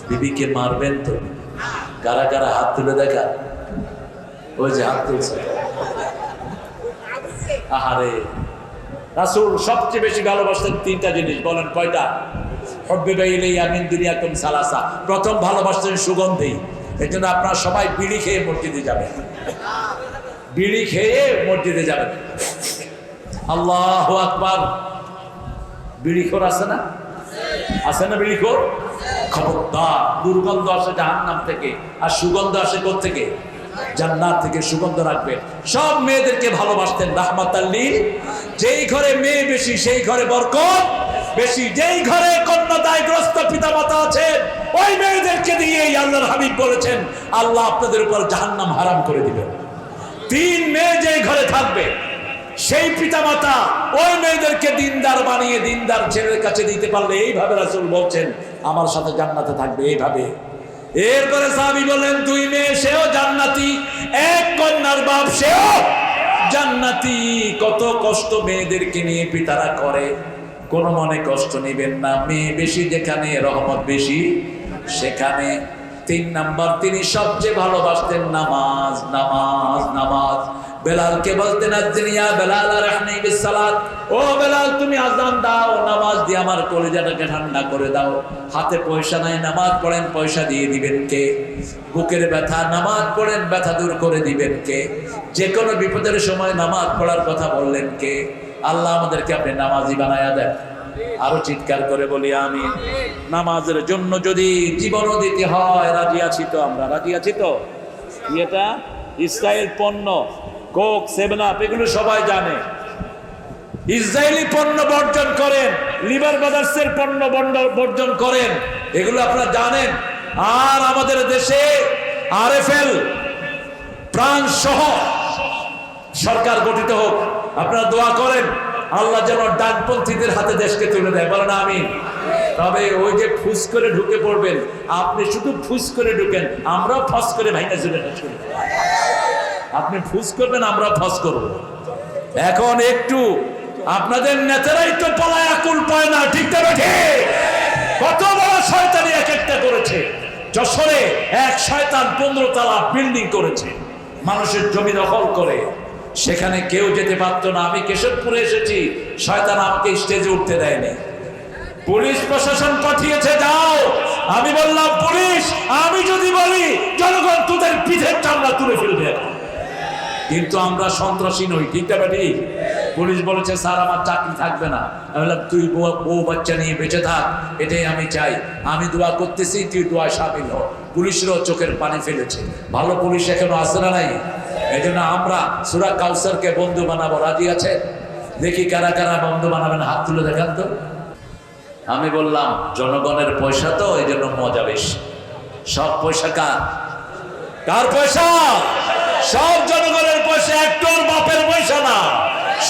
বিবিকে মারবেন তো? কারা কারা হাত তুলে দেখা? ওই যে হাত তুলছে। আহারে, রাসূল সবচেয়ে বেশি ভালোবাসতেন তিনটা জিনিস, বলেন কয়টা? হুব্বিবা ইলাইয়া মিন দুনিয়াকুম সালাসা। প্রথম ভালোবাসতেন সুগন্ধি। এই জন্য আপনারা সবাই বিড়ি খেয়ে মসজিদে যাবেন, বিড়ি খেয়ে মসজিদে যাবেন। আল্লাহু আকবার। বিড়িখোর আছে না? আছে না বিড়িখোর? খবরদার, দুর্গন্ধ আসে জাহান্নাম থেকে, আর সুগন্ধ আসে কোত্থেকে? জান্নাত থেকে। সুগন্ধ রাখবেন। সব মেয়েদেরকে ভালোবাসতেন রাহমাতাল লিল। যেই ঘরে মেয়ে বেশি সেই ঘরে বরকত বেশি। যেই ঘরে কন্যাদায়গ্রস্ত পিতামাতা আছেন ওই মেয়েদেরকে দিয়েই আল্লাহর হাবিব বলেছেন আল্লাহ আপনাদের উপর জাহান্নাম হারাম করে দিবেন। তিন মেয়ে যেই ঘরে থাকবে সেই পিতামাতা ওই মেয়েদেরকে দিনদার বানিয়ে দিনদার ছেলের কাছে দিতে পারলে, এইভাবে রাসূল বলছেন আমার সাথে জান্নাতে থাকবে, এইভাবে। এরপরে সাহাবী বলেন দুই মেয়ে সেও জান্নাতি, এক কন্যার বাপ সেও জান্নাতি। কত কষ্ট মেয়েদেরকে নিয়ে পিতারা করে, কোনো মনে কষ্ট নেবেন না। মেয়ে বেশি যেখানে রহমত বেশি সেখানে। তিন নাম্বার, তিনি সবচেয়ে ভালোবাসতেন নামাজ, নামাজ, নামাজ। বেলালকে বলতেন আযিনিয়া বেলাল রাহনি বিসসালাত, ও বেলাল তুমি আযান দাও, নামাজ দিয়ে আমার কলিজাটাকে ঠান্ডা করে দাও। হাতে পয়সা নাই, নামাজ পড়েন, পয়সা দিয়ে দিবেন কে? বুকের ব্যথা, নামাজ পড়েন, ব্যথা দূর করে দিবেন কে? যে কোনো বিপদের সময় নামাজ পড়ার কথা বললেন কে? আল্লাহ আমাদেরকে আপনি নামাজি বানায়া দেন। আরো চিৎকার করে বলি আমিন। নামাজের জন্য যদি জীবনও দিতে হয় রাজি আছি তো, আমরা রাজি আছি তো। এটা ইসরায়েল পণ্য, কোক, সেভেন আপ, এগুলো সবাই জানে। ইসরায়েলি পণ্য বর্জন করেন, লিভার ব্রাদার্সের পণ্য বর্জন করেন, এগুলো আপনারা জানেন। আর আমাদের দেশে আরএফএল প্রাণ সহ সরকার গঠিত হোক, আপনারা দোয়া করেন আল্লাহ যেন ডানপন্থীদের হাতে দেশকে তুলে দেয়, বলেন আমিন। তবে ওই যে ফুস করে ঢুকে পড়বেন, আপনি শুধু ফুস করে ঢুকেন, আমরাও ফস করে ভাইনা চলে শুরু। আপনি ফুস করবেন, আমরা ফস করব। এখন একটু আপনাদের নেতারাই তো পলায়া কুল পায় না, ঠিক না বেঠে? কত বড় শয়তানি এক একটা করেছে। যশোরে এক শয়তান 15 তলা বিল্ডিং করেছে, মানুষের জমি দখল করে। সেখানে কেউ যেতে পারতো না। আমি কেশবপুরে এসেছি, শয়তান আমাকে স্টেজে উঠতে দেয়নি। পুলিশ প্রশাসন পাঠিয়েছে, যাও। আমি বললাম পুলিশ, আমি যদি বলি জনগণ তোদের পিঠের চামড়া তুলে ফেলবে। কিন্তু আমরা সন্ত্রাসী নই, ঠিক না বেটি? পুলিশ বলেছে স্যার আমার চাকরি থাকবে না। আমি বললাম তুই বউ বাচ্চা নিয়ে বেঁচে থাক, এটাই আমি চাই। আমি দোয়া করতেছি, তুই দোয়া সামিল হ। পুলিশেরও চোখের পানি ফেলেছে। ভালো পুলিশ এখনো আছে না নাই? এই জন্য আমরা সূরা কাউসারকে বন্ধু বানাবো, রাজি আছে? দেখি কারা কারা বন্ধু বানাবেন, হাত তুলে দেখান তো। আমি বললাম জনগণের পয়সা তো, এই জন্য মজা বেশি। সব পয়সা কার? কার পয়সা? সব জনগণের পয়সা, একটোর বাপের পয়সা না,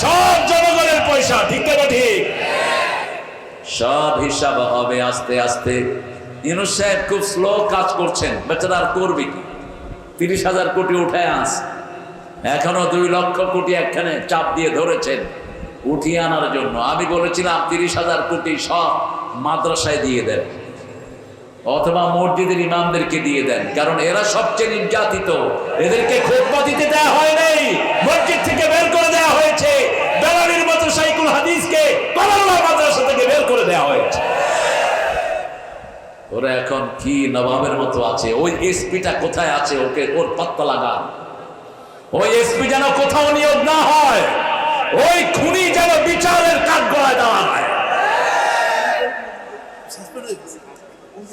সব জনগণের পয়সা, ঠিক না ঠিক? সব হিসাব হবে আস্তে আস্তে। ইউনূস সাহেব খুব স্লো কাজ করছেন, বেচারা আর করবে কি? 30,000 কোটি উঠায় আনস, এখনো 2 লক্ষ কোটি একখানে চাপ দিয়ে ধরেছেন উঠিয়ে আনার জন্য। আমি বলেছিলাম 30,000 কোটি সব মাদ্রাসায় দিয়ে দেন, অথবা মসজিদের ইমামদেরকে দিয়ে দেন, কারণ এরা সবচেয়ে নির্যাতিত। এদেরকে খুতবা দিতে দেওয়া হয় নাই, মসজিদ থেকে বের করে দেওয়া হয়েছে। বেলালীর মতো শাইখুল হাদিসকে কলাল্লাহ মাদ্রাসা থেকে বের করে দেওয়া হয়েছে। ওরা এখন কি নবাবের মতো আছে। ওই এসপিটা কোথায় আছে, ওকে ওর পাত্তা লাগান। ওই এসপি যেন কোথাও নিয়োগ না হয়, ওই খুনি যেন বিচারের কাঠগড়ায় দেওয়া হয়।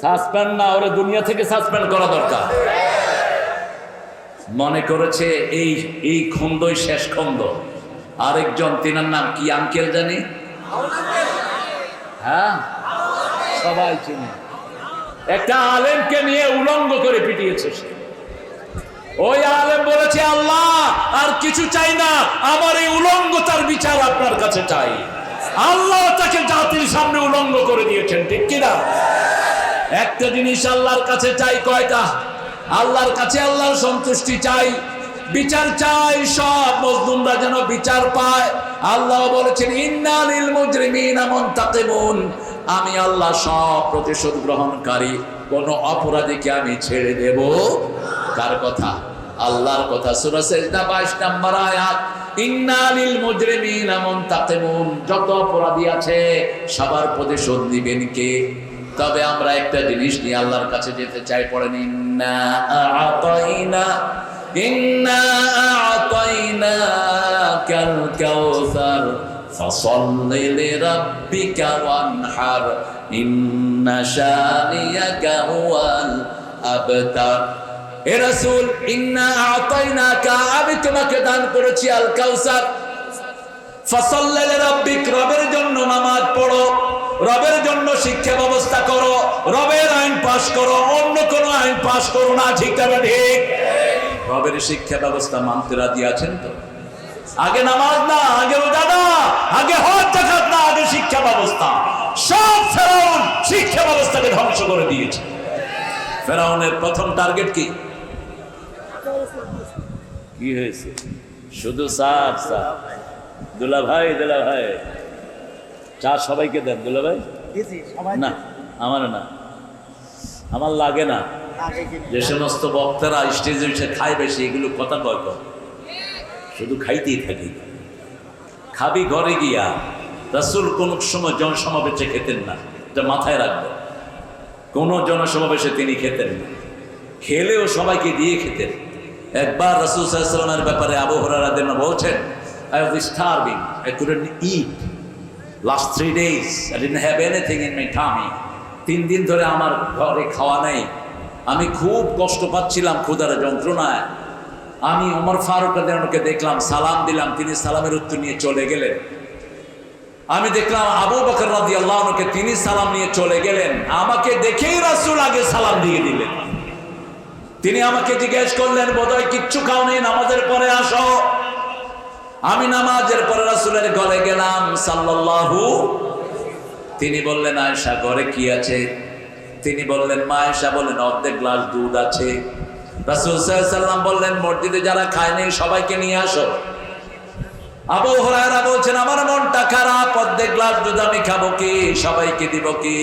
সাসপেন্ড না, ওরা দুনিয়া থেকে সাসপেন্ড করা দরকার। মনে করেছে এই খন্দই শেষ খন্দ। আরেকজন, তিনার নাম কি আঙ্কেল জানি? হ্যাঁ, সবাই চিনি। একটা আলেমকে নিয়ে উলঙ্গ করে পিটিয়েছে সে। ওই আলেম বলেছে আল্লাহ আর কিছু চাই না, আমার এই উলঙ্গতার বিচার আপনার কাছে চাই। আল্লাহ তাকে জাতির সামনে উলঙ্গ করে দিয়েছেন, ঠিক কিনা? একটা জিনিস আল্লাহর কাছে চাই, কয়টা? আল্লাহর কাছে আল্লাহর সন্তুষ্টি চাই, বিচার চাই, সব মজলুমরা যেন বিচার পায়। আল্লাহ বলেছেন ইন্না লিল মুজরিমিনা মুনতাকিমুন, আমি আল্লাহ সব প্রতিশোধ গ্রহণকারী। কোন অপরাধীকে আমি ছেড়ে দেব। কার কথা? আল্লাহর কথা। সূরা সিজদা 22 নম্বর আয়াত, ইন্না লিল মুজরিমিনা মুনতাকিমুন। যত অপরাধী আছে সবার প্রতিশোধ দিবেন কে? তবে আমরা একটা জিনিস নিয়ে আল্লাহর কাছে যেতে চাই। পড়েন, ইন্না আ'তাইনাকাল কাউসার ফাসাল্লি লিরাব্বিকা ওয়ানহার ইন্না শানিয়াকা হুয়াল আবতার। এ রাসূল, ইন্না আ'তাইনাকা, আমি তোমাকে দান করেছি আল কাউসার। ফাসাল্লি লিরাব্বিক, রবের জন্য নামাজ পড়ো, রবের জন্য শিক্ষা ব্যবস্থা করো, রবের আইন পাশ করো, অন্য কোন আইন পাশ করো না। ঠিক না ঠিক? রবের শিক্ষা ব্যবস্থা মানতে রাজি আছেন তো? আগে নামাজ না, আগে রোজা না, আগে হজ যাকাত না, আগে শিক্ষা ব্যবস্থা। সব ফেরাউন শিক্ষা ব্যবস্থাকে ধ্বংস করে দিয়েছে। ফেরাউনের প্রথম টার্গেট কি? কি হয়েছে? শুধু সাপ সাপ। দুলা ভাই, দুলা ভাই, চা সবাইকে দেন। দুলা ভাই না, আমার না, আমার লাগে না। যে সমস্ত বক্তারা স্টেজে এসে খায় বেশি, এগুলো কথা কয় কম, শুধু খাইতেই থাকি। খাবি ঘরে গিয়া। রাসূল কোন সময় জনসমাবেশে খেতেন না, এটা মাথায় রাখবে। কোন জনসমাবেশে তিনি খেতেন না, খেলেও সবাইকে দিয়ে খেতেন। একবার রাসূল সাল্লাল্লাহু আলাইহি ওয়াসাল্লামের ব্যাপারে আবু হুরায়রা রাদিয়াল্লাহু আনহু বলছেন, I was starving, I couldn't eat. Last 3 days, I didn't have anything in my tummy. 3 দিন ধরে আমার ঘরে খাওয়া নেই, আমি খুব কষ্ট পাচ্ছিলাম ক্ষুধার যন্ত্রণায়। আমি ওমর ফারুক রাদিয়াল্লাহু আনহুকে দেখলাম, সালাম দিলাম, তিনি সালামের উত্তর নিয়ে চলে গেলেন। আমি দেখলাম আবু বকর রাদিয়াল্লাহু আনহুকে, তিনি সালাম নিয়ে চলে গেলেন। আমাকে দেখেই রাসূল আগে সালাম দিয়ে দিলেন। তিনি আমাকে জিজ্ঞেস করলেন, বোধহয় কিচ্ছু খাও নেই, নামাজের পরে আসো। আমি নামাজের পরে রাসূলের ঘরে গেলাম সাল্লাল্লাহু। তিনি বললেন, আয়েশা ঘরে কি আছে? তিনি বললেন, মা আয়েশা বললেন, অর্ধেক গ্লাস দুধ আছে। রাসূল সাল্লাল্লাহু আলাইহি ওয়াসাল্লাম বললেন, মসজিদে যারা খায় নাই সবাইকে নিয়ে আসো। আবু হুরায়রা বলছেন, আমার মনটা খারাপ, অর্ধেক গ্লাস দুধ আমি খাবো কি, সবাইকে দিব কি?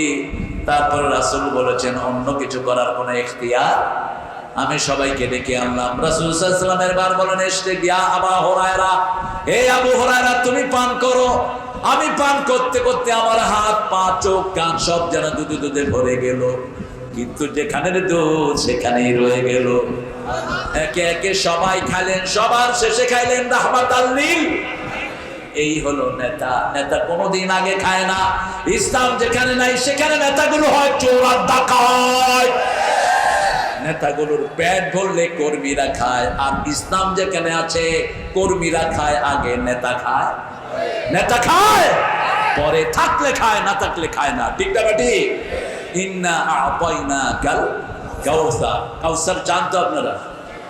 তারপর রাসূল বলেছেন, অন্য কিছু করার কোনো ইখতিয়ার, আমি সবাইকে ডেকে আনলাম। রাসূল সাল্লাল্লাহু আলাইহি ওয়াসাল্লামের বার বলেন, এসে গিয়া আবু হুরায়রা, হে আবু হুরায়রা, তুমি পান করো। আমি পান করতে করতে আমার হাত পা চোখ কান সব যেন দুধে দুধে ভরে গেল, কিন্তু যেখানে দুধ সেখানেই রয়ে গেল। একে একে সবাই খাইলেন, সবার শেষে খাইলেন রাহমাতাল লিল। এই হলো নেতা। নেতা কোনোদিন আগে খায় না। ইসলাম যেখানে নাই সেখানে নেতাগুলো হয় চোর আর ডাকাত। নেতাগুলোর পেট ভরলে কর্মীরা খায়, আর ইসলাম যেখানে আছে কর্মীরা খায় আগে, নেতা খায়। নেতা খায় পরে, থাকলে খায়, না থাকলে খায় না। ঠিক না বেটি? ইন্না আ'তাইনাকাল কাউসার। কাউসার চান তো আপনারা?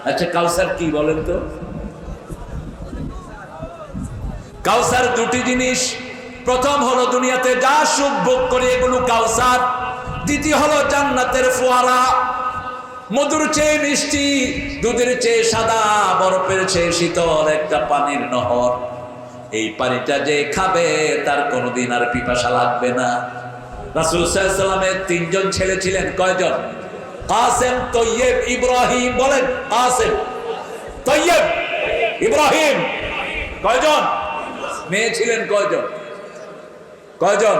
আচ্ছা, কাউসার কি বলেন তো? কাউসার দুটি জিনিস। প্রথম হলো দুনিয়াতে যা সুখ ভোগ করি এগুলো কাউসার। দ্বিতীয় হলো জান্নাতের ফোয়ারা, মধুর চেয়ে মিষ্টি, দুধের চেয়ে সাদা, বরফের চেয়ে শীতল একটা পানির নহর। এই পানিটা যে খাবে তার কোনোদিন আর পিপাসা লাগবে না। রাসূল সাল্লাল্লাহু আলাইহি ওয়াসাল্লামের 3 জন ছেলে ছিলেন। কয়জন? কাসেম, তৈয়ব, ইব্রাহিম। বলেন, কাসেম, তৈয়ব, ইব্রাহিম। কয়জন? মেয়ে ছিলেন কয়জন? কয়জন?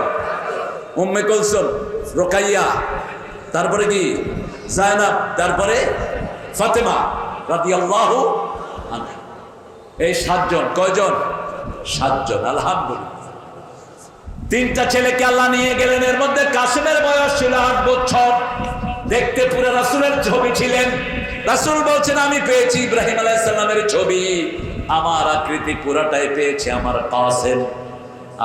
উম্মে কুলসুম, রুকাইয়া, তারপরে কি জায়নাব, তারপরে ফাতেমা রাদিয়াল্লাহু আনহা। এই 7 জন। কয়জন? 7 জন। আলহামদুলিল্লাহ। 3টা ছেলেকে আল্লাহ নিয়ে গেলেন। এর মধ্যে কাসেমের বয়স ছিল 8 বছর। দেখতে পুরো রাসূলের ছবি ছিলেন। রাসূল বলছেন, আমি পেয়েছি ইব্রাহিম আলাইহিস সালামের ছবি, আমার আকৃতি পুরাটাই পেয়েছে আমার কাসেম।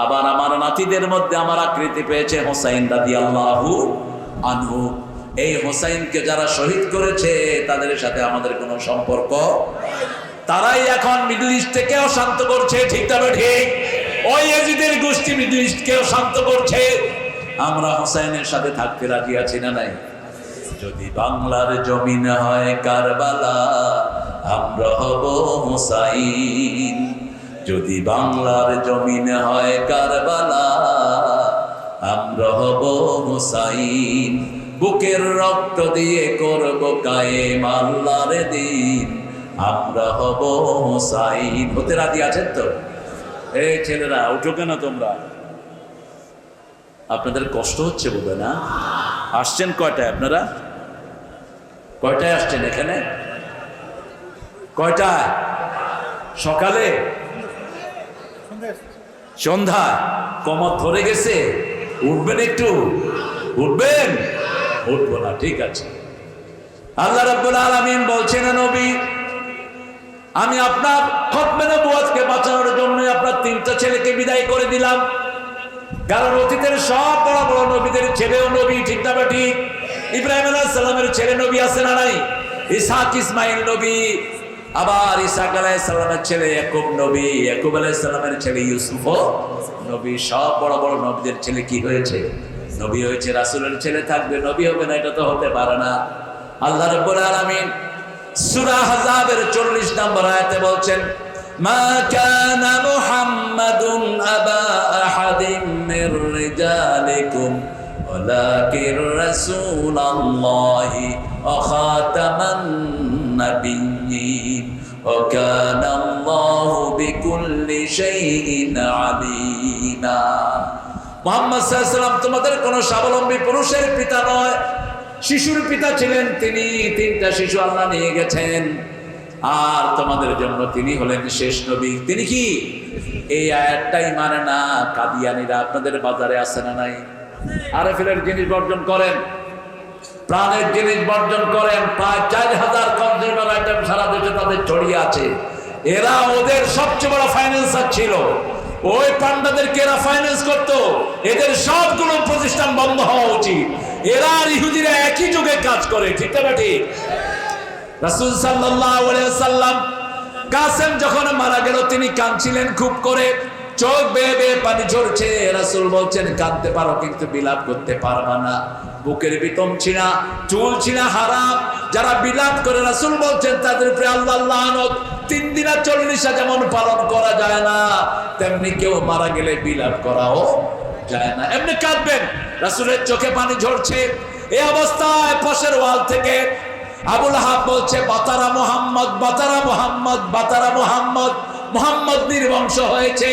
আবার আমার নাতিদের মধ্যে আমার আকৃতি পেয়েছে হোসাইন রাদিয়াল্লাহু আনহু। এই হোসাইনকে যারা শহীদ করেছে তাদের সাথে আমাদের কোনো সম্পর্ক, তারাই এখন মিডল ইস্ট থেকে অশান্ত করছে। ঠিক তবে ঠিক? ওই ইয়াজিদের গোষ্ঠী মিডল ইস্টকেও শান্ত করছে। আমরা হোসাইনের সাথে থাকতে রাজি আছি না নাই? যদি বাংলার জমিন হয় কারবালা, আমরা হব হোসাইন। যদি বাংলার জমিন হয় কারবালা, আমরা হব হোসাইন। বুকের রক্ত দিয়ে করব কায়েম আল্লাহর দিন, আমরা হব হোসাইন। হতে রাজি আছেন তো? এই ছেলেরা উঠো কেন তোমরা? আপনাদের কষ্ট হচ্ছে বোধহয় না? আসছেন কয়টায় আপনারা? কয়টায় আসছেন এখানে? কয়টায়? সকালে? সন্ধ্যা? কমর ধরে গেছে? উঠবেন একটু? উঠবেন? উঠবো না, ঠিক আছে। আল্লাহ রাব্বুল আলামিন বলছেন, নবী আমি আপনার খতমে নবুয়তকে বাঁচানোর জন্য আপনার 3টা ছেলেকে বিদায় করে দিলাম। কারণ অতীতের সব বড় বড় নবীদের ছেলেও নবী, ঠিক না ঠিক? ইব্রাহিম আলাইহিস সালামের ছেলে নবী আছে না নাই? ইসহাক ইসমাইল নবী, আবার ইসহাক আলাইহিস সালামের ছেলে ইয়াকুব নবী, ইয়াকুব আলাইহিস সালামের ছেলে ইউসুফ নবী। সব বড় বড় নবীদের ছেলে কি হয়েছে? নবী হয়েছে। রাসূলের ছেলে থাকবে নবী হবে না? এটা তো হতে পারে না। আল্লাহ রাব্বুল আলামিন সূরা আহজাবের 40 নম্বর আয়াতে বলছেন, মা কানা মুহাম্মাদুন আবা আহাদিম মির রিজালিকুম ওয়ালাকিন রাসূলুল্লাহি ওয়া খাতামান নাবিয়্যিন ওয়া কানা আল্লাহু বিকুল্লি শাইইন আলীমা। মুহাম্মদ সাল্লাল্লাহু আলাইহি ওয়াসাল্লাম তোমাদের কোন স্বাবলম্বী পুরুষের পিতা নয়, শিশুর পিতা ছিলেন তিনি। 3টা শিশু আল্লাহ নিয়ে গেছেন, আর তোমাদের জন্য তিনি হলেন শেষ নবী। তিনি কি? এই আয়াতটাই মানে না কাদিয়ানীরা। আপনাদের বাজারে আছে না নাই? আরএফএলের জিনিস বর্জন করেন, প্রাণের জিনিস বর্জন করেন। প্রায় 4000 কনজিউমার আইটেম সারা দেশে তাদের ছড়িয়ে আছে। এরা ওদের সবচেয়ে বড় ফাইন্যান্সার ছিল। ওই পান্ডাদেরকে এরা ফাইন্যান্স করতো। এদের সবগুলো প্রতিষ্ঠান বন্ধ হওয়া উচিত। এরা আর ইহুদিরা একই যুগে কাজ করে, ঠিক না ঠিক? রাসূল সাল্লাল্লাহু আলাইহি ওয়াসাল্লাম কাসেম যখন মারা গেল তিনি কাঁদছিলেন খুব করে, চোখ বেয়ে বেয়ে পানি ঝরছে। রাসূল বলছেন কাঁদতে পারো কিন্তু বিলাপ করতে পারবা না। বুকের বিতম ছিনা, চুল ছিনা হারাম। যারা বিলাপ করে রাসূল বলছেন তাদের উপরে আল্লাহর লানত। 3 দিন আর 40 যেমন পালন করা যায় না, তেমনি কেউ মারা গেলে বিলাপ করাও যায় না। এমনি কাঁদবেন। রাসূলের চোখে পানি ঝরছে। এই অবস্থায় পাশের ওয়াল থেকে আবুল আহাব বলছে, বাতারা মুহাম্মদ, বাতারা মুহাম্মদ, বাতারা মুহাম্মদ। মুহাম্মদ নির্বংশ হয়েছে।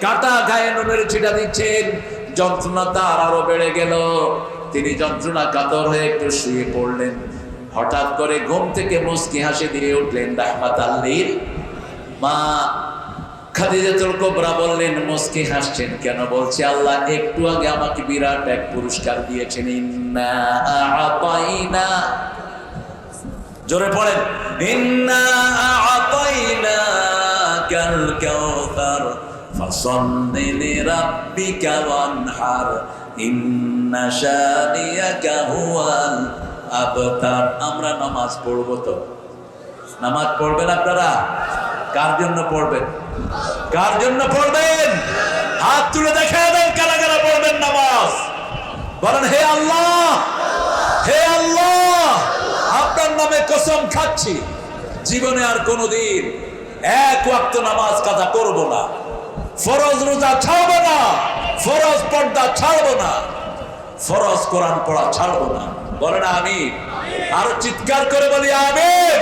কাটা গায়ে নুনের ছিটা দিচ্ছেন। যন্ত্রণা তার আরো বেড়ে গেল। তিনি যন্ত্রণা কাতর হয়ে একটু শুয়ে পড়লেন। হঠাৎ করে ঘুম থেকে মুস্কি হাসি দিয়ে উঠলেন রাহমাতাল লিল মা খাদিজাতুল কুবরা বললেন, মুস্কি হাসছেন কেন? বলছে আল্লাহ একটু আগে আমাকে বিরাট এক পুরস্কার দিয়েছেন। ইন্না আ'তাইনা, জোরে পড়েন, ইন্না আ'তাইনাকাল কাউসার ফাসাল্লি লিরাব্বিকা ওয়ানহার ইন্না শানিয়াকা হুয়াল আবতার। আমরা নামাজ পড়ব তো? নামাজ পড়বেন আপনারা? কার জন্য পড়বেন? কার জন্য পড়বেন? হাত তুলে দেখা দেন কারা কারা পড়বেন নামাজ। বলেন হে আল্লাহ, হে আল্লাহ, আপনার নামে কসম খাচ্ছি জীবনে আর কোনোদিন এক ওয়াক্ত নামাজ কাজা করব না, ফরজ রোজা ছাড়বো না, ফরজ পর্দা ছাড়বো না, ফরজ কোরআন পড়া ছাড়বো না। বলেন আমিন। আরো চিৎকার করে বলি আমিন।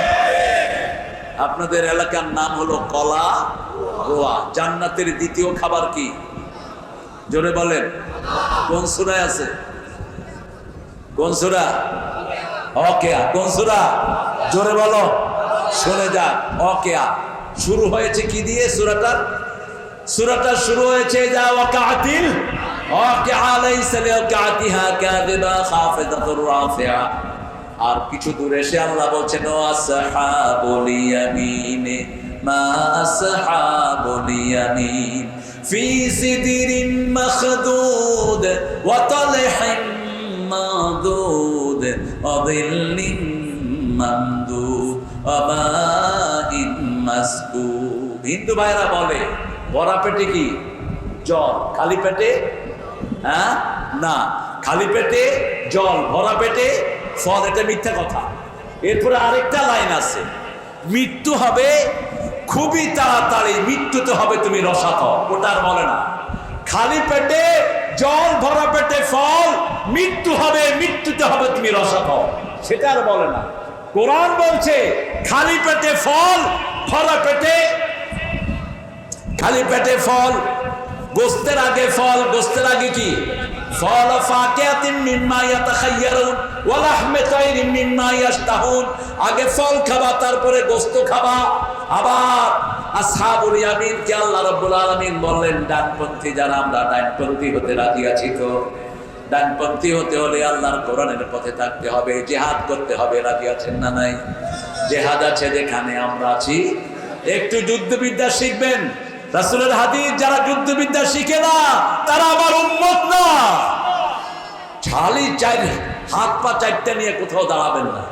আপনাদের এলাকার নাম হলো কলা গোয়া। জান্নাতের দ্বিতীয় খাবার কি? জোরে বলেন। কোন সূরায় আছে? কোন সূরা? ওয়াকিয়া। কোন সূরা? জোরে বলো, শুনে যান। ওয়াকিয়া শুরু হয়েছে কি দিয়ে? সূরাটা শুরু হয়েছে যা ওয়াকাতিল ওয়াকিয়া লাইসা লিওয়াকাতিহা কাযিবা খাফিদাতুর রাফিআ। আর কিছু দূরে এসে আল্লাহ বলছেন আসহাবুল ইয়ামিন মা আসহাবুল ইয়ামিন ফি সিদরিন মাখদুদ ওয়া তালহিন মাদুদ ওয়া যিল্লিন মামদুদ ওয়া মাইন মাসকুব। হিন্দু ভাইরা বলে ভরা পেটে কি জল, খালি পেটে না, খালি পেটে জল, ভরা পেটে ফল। এটা মিথ্যা কথা। এরপরে আরেকটা লাইন আছে, মৃত্যু হবে খুবই তাড়াতাড়ি, মৃত্যুতে হবে তুমি রসাতল। ওটা আর বলে না। খালি পেটে জল ভরা পেটে ফল, মৃত্যু হবে, মৃত্যুতে হবে তুমি রসাতল। সেটা আর বলে না। কোরআন বলছে খালি পেটে ফল, ভরা পেটে, খালি পেটে ফল, গোস্তের আগে ফল, গোস্তের আগে কি ফল, ফাকিহাতিন মিম্মা ইয়াতাখায়্যারুন ওয়া লাহমি তায়রিন মিম্মা ইয়াশতাহুন। আগে ফল খাবা, তারপরে গোস্ত খাবা। আবার আসহাবুল ইয়ামিন কে আল্লাহ রাব্বুল আলামিন বললেন ডানপন্থী যারা, আমরা ডানপন্থী হতে রাজি আছি তো? ডানপন্থী হতে হলে আল্লাহর কোরআনের পথে থাকতে হবে, জিহাদ করতে হবে। রাজি আছেন না নাই? জিহাদ আছে যেখানে আমরা আছি। একটু যুদ্ধবিদ্যা শিখবেন। রাসূলের হাদিস যারা যুদ্ধবিদ্যা শিখে না তারা আবার উম্মত না। খালি চার হাত পা চারটা নিয়ে কোথাও দাঁড়াবেন না।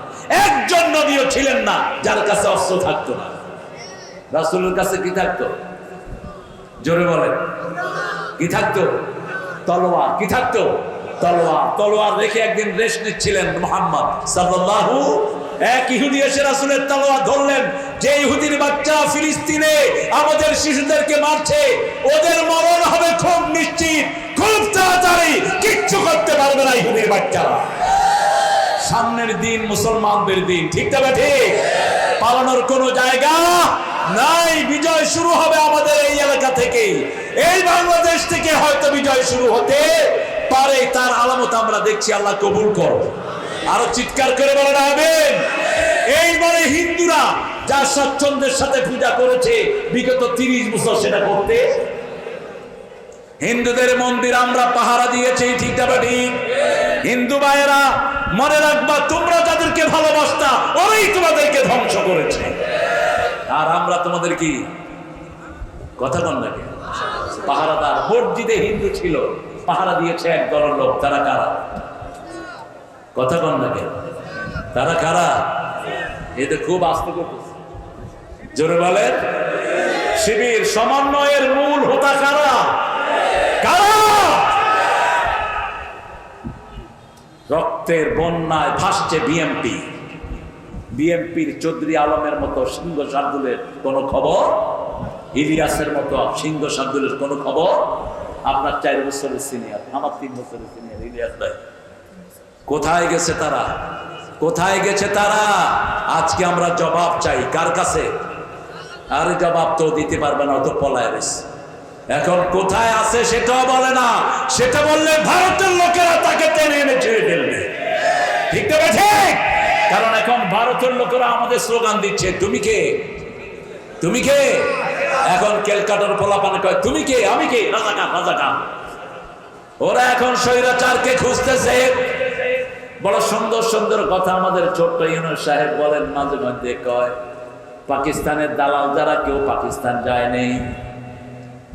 একজন নবীও ছিলেন না যার কাছে অস্ত্র থাকতো না। রাসূলের কাছে কি থাকতো? জোরে বলেন, কি থাকতো? তলোয়ার। কি থাকতো? তলোয়ার। তলোয়ার রেখে একদিন রেস্ট নিচ্ছিলেন মুহাম্মদ সাল্লাল্লাহু। এক ইহুদি এসে রাসূলের তলোয়ার ধরলেন। যে ইহুদির বাচ্চা ফিলিস্তিনে আমাদের শিশুদেরকে মারছে, ওদের মরণ হবে খুব নিশ্চিত, খুব তাড়াতাড়ি, কিচ্ছু করতে পারবে না ইহুদির বাচ্চারা। সামনের দিন মুসলমানদের দিন, ঠিক তবে ঠিক, পালানোর কোনো জায়গা নাই। বিজয় শুরু হবে আমাদের এই এলাকা থেকে, এই বাংলাদেশ থেকে হয়তো বিজয় শুরু হতে পারে। তার আলামত আমরা দেখছি। আল্লাহ কবুল করো। আরো চিৎকার করে বলেন আমিন। এইবারে হিন্দুরা যা স্বচ্ছন্দের সাথে পূজা করেছে বিগত 30 বছর, সেটা করতে হিন্দুদের মন্দির আমরা পাহারা দিয়েছি, ঠিক না ঠিক? হিন্দু ভাইয়েরা মনে রাখবা, তোমরা যাদেরকে ভালোবাসতা ওরাই তোমাদেরকে ধ্বংস করেছে। আর আমরা তোমাদের কি কথা বল নাকি? পাহারাদার। মসজিদে হিন্দু ছিল, পাহারা দিয়েছে এক দলের লোক। তারা কারা? কথা বল নাকি? তারা কারা? এতে খুব আস্তে করতেছে। জোরে বলেন। শিবির সমন্বয়ের মূল হোতা কারা? কারা? রক্তের বন্যায় ভাসছে বিএমপি। বিএমপির চৌধুরী আলমের মতো সিংহ শার্দুলের কোন খবর, ইলিয়াসের মতো সিংহ শার্দুলের কোন খবর। আপনার 4 বছরের সিনিয়র, আমার 3 বছরের সিনিয়র ইলিয়াস ভাই। কোথায় গেছে তারা? কোথায় গেছে তারা? আজকে আমরা জবাব চাই। কার কাছে? আর জবাব তো দিতে পারবে না, তো পলায় গেছে। এখন কোথায় আছে সেটাও বলে না। সেটা বললে ভারতের লোকেরা তাকে টেনে এনে ছেড়ে ফেলবে, ঠিক তবে ঠিক? কারণ এখন ভারতের লোকেরা আমাদের স্লোগান দিচ্ছে, তুমি কে, তুমি কে। এখন ক্যালকাটার পোলাপানে কয় তুমি কে, আমি কে, রাজাকার রাজাকার। ওরা এখন স্বৈরাচারকে খুঁজতেছে। বড় সুন্দর সুন্দর কথা আমাদের ছোট্ট ইউনূস সাহেব বলেন মাঝে মধ্যে, কয় পাকিস্তানের দালাল যারা, কেউ পাকিস্তান যায় নেই।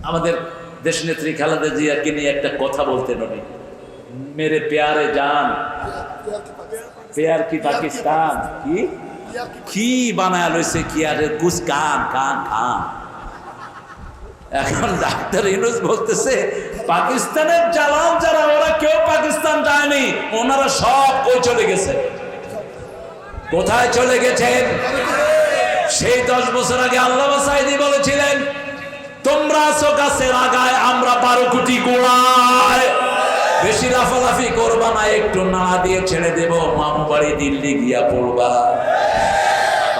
আমাদের দেশনেত্রী খালেদা জিয়াকে নিয়ে একটা কথা বলতেন উনি, মেরে প্যারে জান, প্যার কি পাকিস্তান, কি কি বানায় লইছে, কি আরে কুছ কান কান খান। এখন ডাক্তার ইউনূস বলতেছে পাকিস্তানের জালাল যারা, ওরা কেউ পাকিস্তান যায়নি, ওনারা সব কই চলে গেছে। কোথায় চলে গেছেন? সেই 10 বছর আগে আল্লামা সাঈদী বলেছিলেন, তোমরা আছো গাছের আগায়, আমরা 12 কোটি গোড়ায়। বেশি লাফালাফি করবা না, একটু না দিয়ে ছেড়ে দেব, মামু বাড়ি দিল্লি গিয়া পড়বা।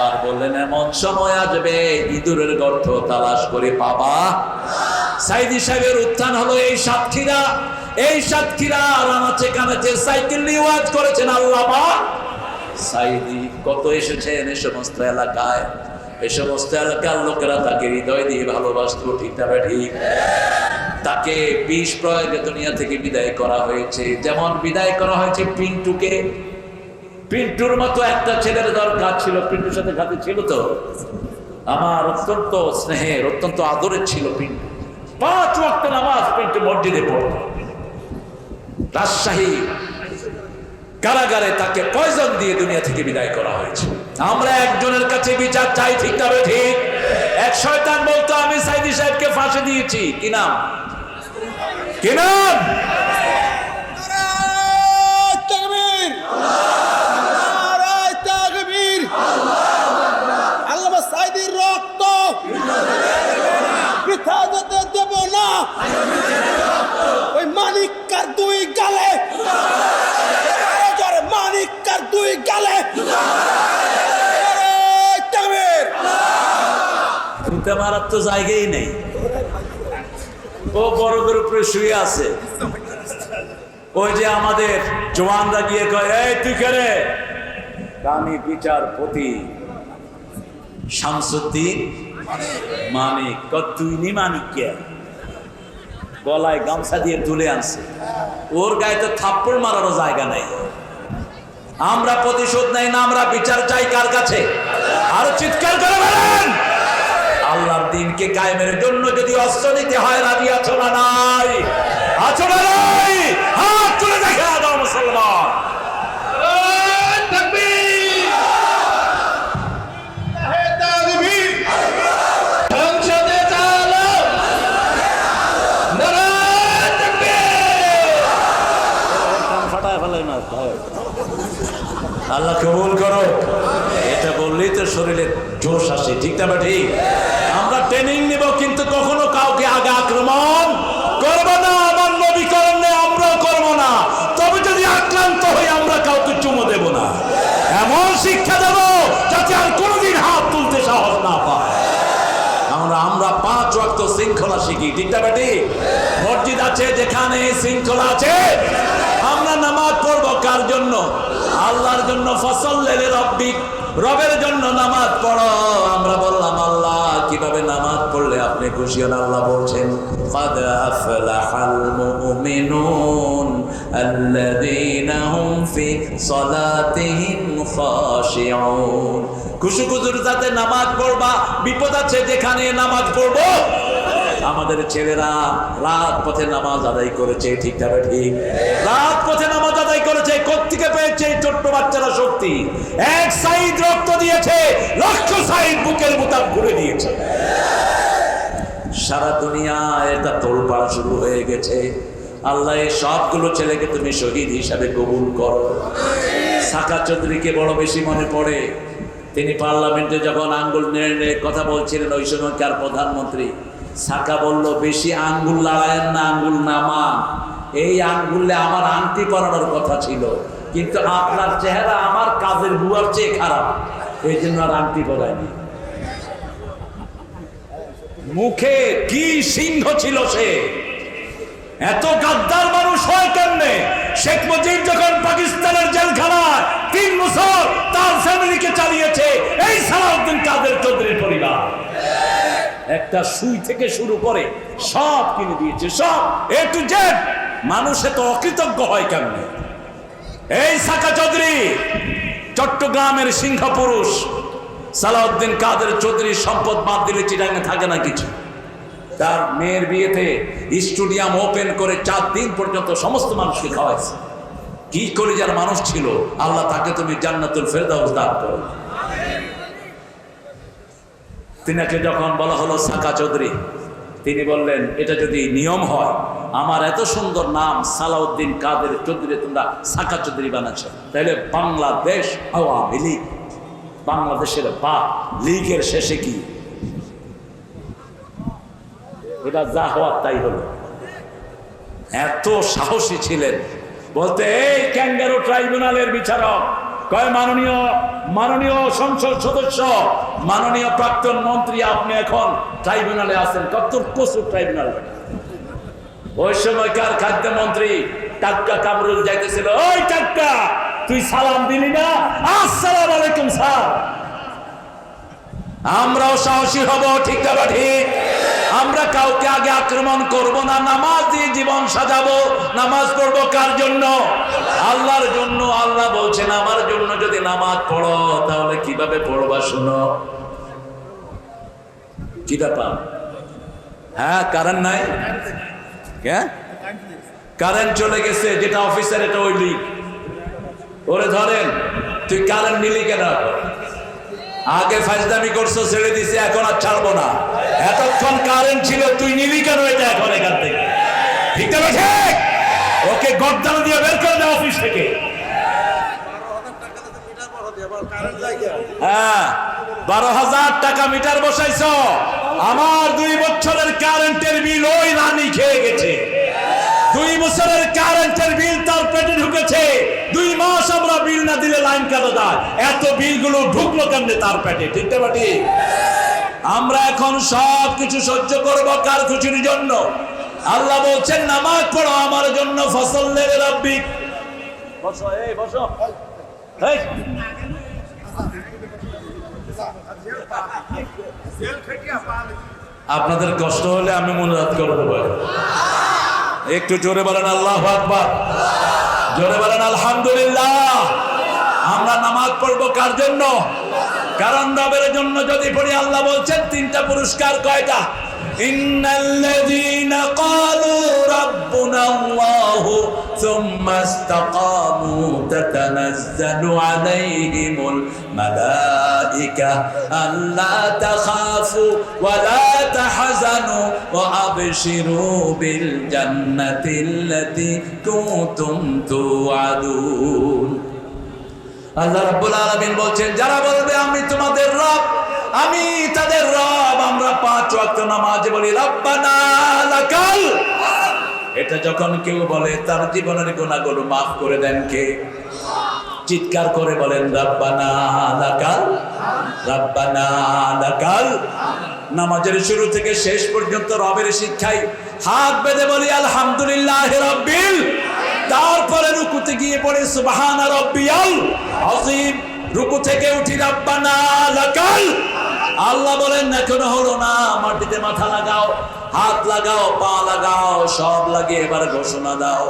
আর বললেন এমন সময় আসবে ইঁদুরের গর্ত তালাশ করে পাবা। সাঈদী সাহেবের উত্থান হলো এই সাতক্ষীরা। এই সাতক্ষীরা রানাচে কানাচে সাইকেল নিয়ে ওয়াজ করেছেন আল্লামা সাঈদী। কত এসেছেন এই সমস্ত এলাকায়, এই সমস্ত এলাকার লোকেরা তাকে হৃদয় দিয়ে ভালোবাসত, ঠিক না ঠিক? তাকে বিষ প্রয়োগে দুনিয়া থেকে বিদায় করা হয়েছে। যেমন বিদায় করা হয়েছে পিন্টুকে। পিন্টুর মতো একটা ছেলের দরকার ছিল। পিন্টুর সাথে খাতে ছিল তো আমার অত্যন্ত স্নেহের, অত্যন্ত আদরের ছিল পিন্টু। 5 ওয়াক্ত নামাজ পিন্টু মসজিদে পড়ত। রাজশাহী কারাগারে তাকে পয়জন দিয়ে দুনিয়া থেকে বিদায় করা হয়েছে। আমরা একজনের কাছে বিচার চাই, ঠিক তবে ঠিক? এক শয়তান বলতো আমি সাঈদী সাহেবকে ফাঁসি দিয়েছি। কি নাম? কি নাম? আল্লামা সাঈদীর রক্ত বৃথা যেতে দেব না। ওই মালিক তাকবীর। জুতা মারার তো জায়গাই নেই, ও বড়দের উপরে শুয়ে আছে। ওই যে আমাদের জওয়ানরা গিয়ে কয়, এই তুই কে রে? আমি বিচারপতি শামসুদ্দিন মানিক। তুই নি মানিক কে? গলায় গামছা দিয়ে তুলে আনছে, ওর গায়ে তো থাপ্পড় মারারও জায়গা নাই। আমরা প্রতিশোধ নেই না, আমরা বিচার চাই কার কাছে? আর চিৎকার করে বলেন, আল্লাহর দিনকে কায়েমের জন্য যদি অস্ত্র নিতে হয়, রাজি আছো না নাই? আছো না নাই? হাত তুলে দেখা দাও মুসলমান। আল্লাহ কবুল করো। এটা বললেই তো শরীরে জোশ আসে, ঠিক না? ঠিক। আমরা ট্রেনিং নিব, কিন্তু কখনো কাউকে আগে আক্রমণ করব না। আমার নবী করেন না, আমরাও করব না। তবে যদি আক্রান্ত হই, আমরা কাউকে চুমো দেব না। এমন শিক্ষা দেব যাতে আর কোনোদিন হাত তুলতে সাহস না পায়। আমরা 5 ওয়াক্ত শৃঙ্খলা শিখি, ঠিক না? ঠিক। মসজিদ আছে যেখানে শৃঙ্খলা আছে, আমরা নামাজ পড়বো কার জন্য? আল্লাহর জন্য। ফসল্লি লিরাব্বিক, রবের জন্য নামাজ পড়ো। আমরা বললাম, আল্লাহ কিভাবে নামাজ পড়লে আপনি খুশি হন? আল্লাহ বলছেন, قد أفلح المؤمنون الذين هم في صلاتهم خاشعون। খুশু খুজুর যাতে নামাজ পড়বা। বিপদ আছে যেখানে নামাজ পড়বো। আমাদের ছেলেরা রাত পথে নামাজ আদায় করেছে, ঠিক না? ঠিক। রাত পথে নামাজ আদায় করেছে। কোত্থেকে পেয়েছে ছোট্ট বাচ্চারা শক্তি? এক সাইড রক্ত দিয়েছে, লক্ষ সাইড বুকের বোতাম ঘুরে দিয়েছে। সারা দুনিয়া এটা তোলপাড় শুরু হয়ে গেছে। আল্লাহ এই সবগুলো ছেলেকে তুমি শহীদ হিসাবে কবুল করো। সাকা চৌধুরীকে বড় বেশি মনে পড়ে। তিনি পার্লামেন্টে যখন আঙ্গুল নেড়ে কথা বলছিলেন, ওই সময়কার প্রধানমন্ত্রী সাকা বলল, বেশি আঙ্গুল লাগায়েন না, আঙ্গুল নামান। এই আঙ্গুলে আমার আংটি পরানোর কথা ছিল, কিন্তু আপনার চেহারা আমার কাজের বুয়ার চেয়ে খারাপ, এই জন্য আর আংটি পরায়নি। মুখে কি সিংহ ছিল সে! এত গাদ্দার মানুষ হয় কেমনে? শেখ মুজিব যখন পাকিস্তানের জেলখানায় 3 বছর তার ফ্যামিলিকে চালিয়েছে এই সালাউদ্দিন কাদের চৌধুরীর পরিবার। একটা সুই থেকে শুরু করে সব কিনে দিয়েছে, সব এ টু জেড। মানুষে তো অকৃতজ্ঞ হয় কেমনে? এই সাকা চৌধুরী চট্টগ্রামের সিংহ পুরুষ। সালাউদ্দিন কাদের চৌধুরীর সম্পদ বাদ দিলে চিটাঙ্গে থাকে না কিছু। তার মেয়ের বিয়েতে স্টেডিয়াম ওপেন করে 4 দিন পর্যন্ত সমস্ত মানুষকে খাওয়াইছে। কি কলিজার মানুষ ছিল! আল্লাহ তাকে তুমি জান্নাতুল ফেরদাউস দান করো। তিনাকে যখন বলা হলো সাকা চৌধুরী, তিনি বললেন, এটা যদি নিয়ম হয়, আমার এত সুন্দর নাম সালাউদ্দিন কাদের চৌধুরী তোমরা সাকা চৌধুরী বানাচ্ছ, তাহলে বাংলাদেশ আওয়ামী লীগ, বাংলাদেশের বা লীগের শেষে কি? এটা যা হওয়ার তাই হলো। এত সাহসী ছিলেন বলতে, এই ক্যাঙ্গারু ট্রাইব্যুনালের বিচারক কয়, মাননীয় সংসদ সদস্য, মাননীয় প্রাক্তন মন্ত্রী, আপনি এখন ট্রাইব্যুনালে আছেন। কত কচুর ট্রাইব্যুনাল! ওই সময়কার খাদ্যমন্ত্রী টাক্কা কামরুল যাইতেছিল, ওই টাক্কা তুই সালাম দিলি না? আসসালামু আলাইকুম স্যার। আমরাও সাহসী হব, ঠিক না? ঠিক। আমরা কাউকে আগে আক্রমণ করব না, নামাজ দিয়ে জীবন সাজাবো। নামাজ পড়বো কার জন্য? আল্লাহর জন্য। আল্লাহ বলছেন, আমার জন্য যদি নামাজ পড়ো, তাহলে কিভাবে পড়বা শুনো। কি ব্যাপার? হ্যাঁ, কারেন্ট নাই? কারেন্ট চলে গেছে, যেটা অফিসার এটা ওই লিগ। ওরে ধরেন, তুই কারেন্ট নিলি কেন? আগে ফাজদামি করছো, ছেড়ে দিছে, এখন আর ছাড়বো না। এতক্ষণ কারেন্ট ছিল, তুই নিলি কেন এটা এখন এখান থেকে? ঠিক না? ঠিক। ওকে গর্দান দিয়ে বের করে দাও অফিস থেকে। হ্যাঁ, 12,000 টাকা মিটার বসাইছো। আমার 2 বছরের কারেন্টের বিল ওই রানী খেয়ে গেছে। 2 বছরের কারেন্টের বিল তার পেটে ঢুকেছে, 2 মাস আমরা বিল না দিলে লাইন কাটা যায়। এত বিলগুলো ঢুকলো কেমনে তার পেটে? ঠিক না ঠিক? আমরা এখন সব কিছু সহ্য করবো কার খুশির জন্য? আল্লাহ বলছেন নামাজ পড়ো আমার জন্য, ফসল্লি লিরাব্বিক। বসো, এই বসো, এই আপনাদের কষ্ট হলে আমি মুনাজাত করে দেবো। একটু জোরে বলেন আল্লাহু আকবার, জোরে বলেন আলহামদুলিল্লাহ। আমরা নামাজ পড়বো কার জন্য? কারণ রবের জন্য যদি পড়ি, আল্লাহ বলছেন 3টা পুরস্কার। কয়টা? ইন্নাল্লাযীনা ক্বালু রাব্বুনাল্লাহু সুম্মা ইসতাকামু তাতানাজ্জালু আলাইহিমুল মালায়েকা আল্লা তাখাফু ওয়া লা তাহজানু ওয়া আবশিরু বিল জান্নাতিল্লাতী কুনতুম তুআদুন। আল্লাহ রাব্বুল আলামিন বলছেন, যারা বলবে আমি তোমাদের রব, আমি তাদের রব, আমরা 5 ওয়াক্ত নামাজ বলি রব্বানা লাকাল। এটা যখন কেউ বলে তার জীবনের গুনাহগুলো মাফ করে দেন কে? চিৎকার করে বলেন রব্বানা লাকাল, রব্বানা লাকাল। নামাজের শুরু থেকে শেষ পর্যন্ত রবের শিক্ষায় হাত বেঁধে বলি আলহামদুলিল্লাহি রাব্বিল। তারপরে রুকুতে গিয়ে পড়ে সুবহানা রাব্বিয়াল আযীম। রুকু থেকে উঠি রব্বানা লাকাল। আল্লাহ বলেন এখনো হলো না, মাটিতে মাথা লাগাও, হাত লাগাও, পা লাগাও, সব লাগিয়ে এবার ঘোষণা দাও।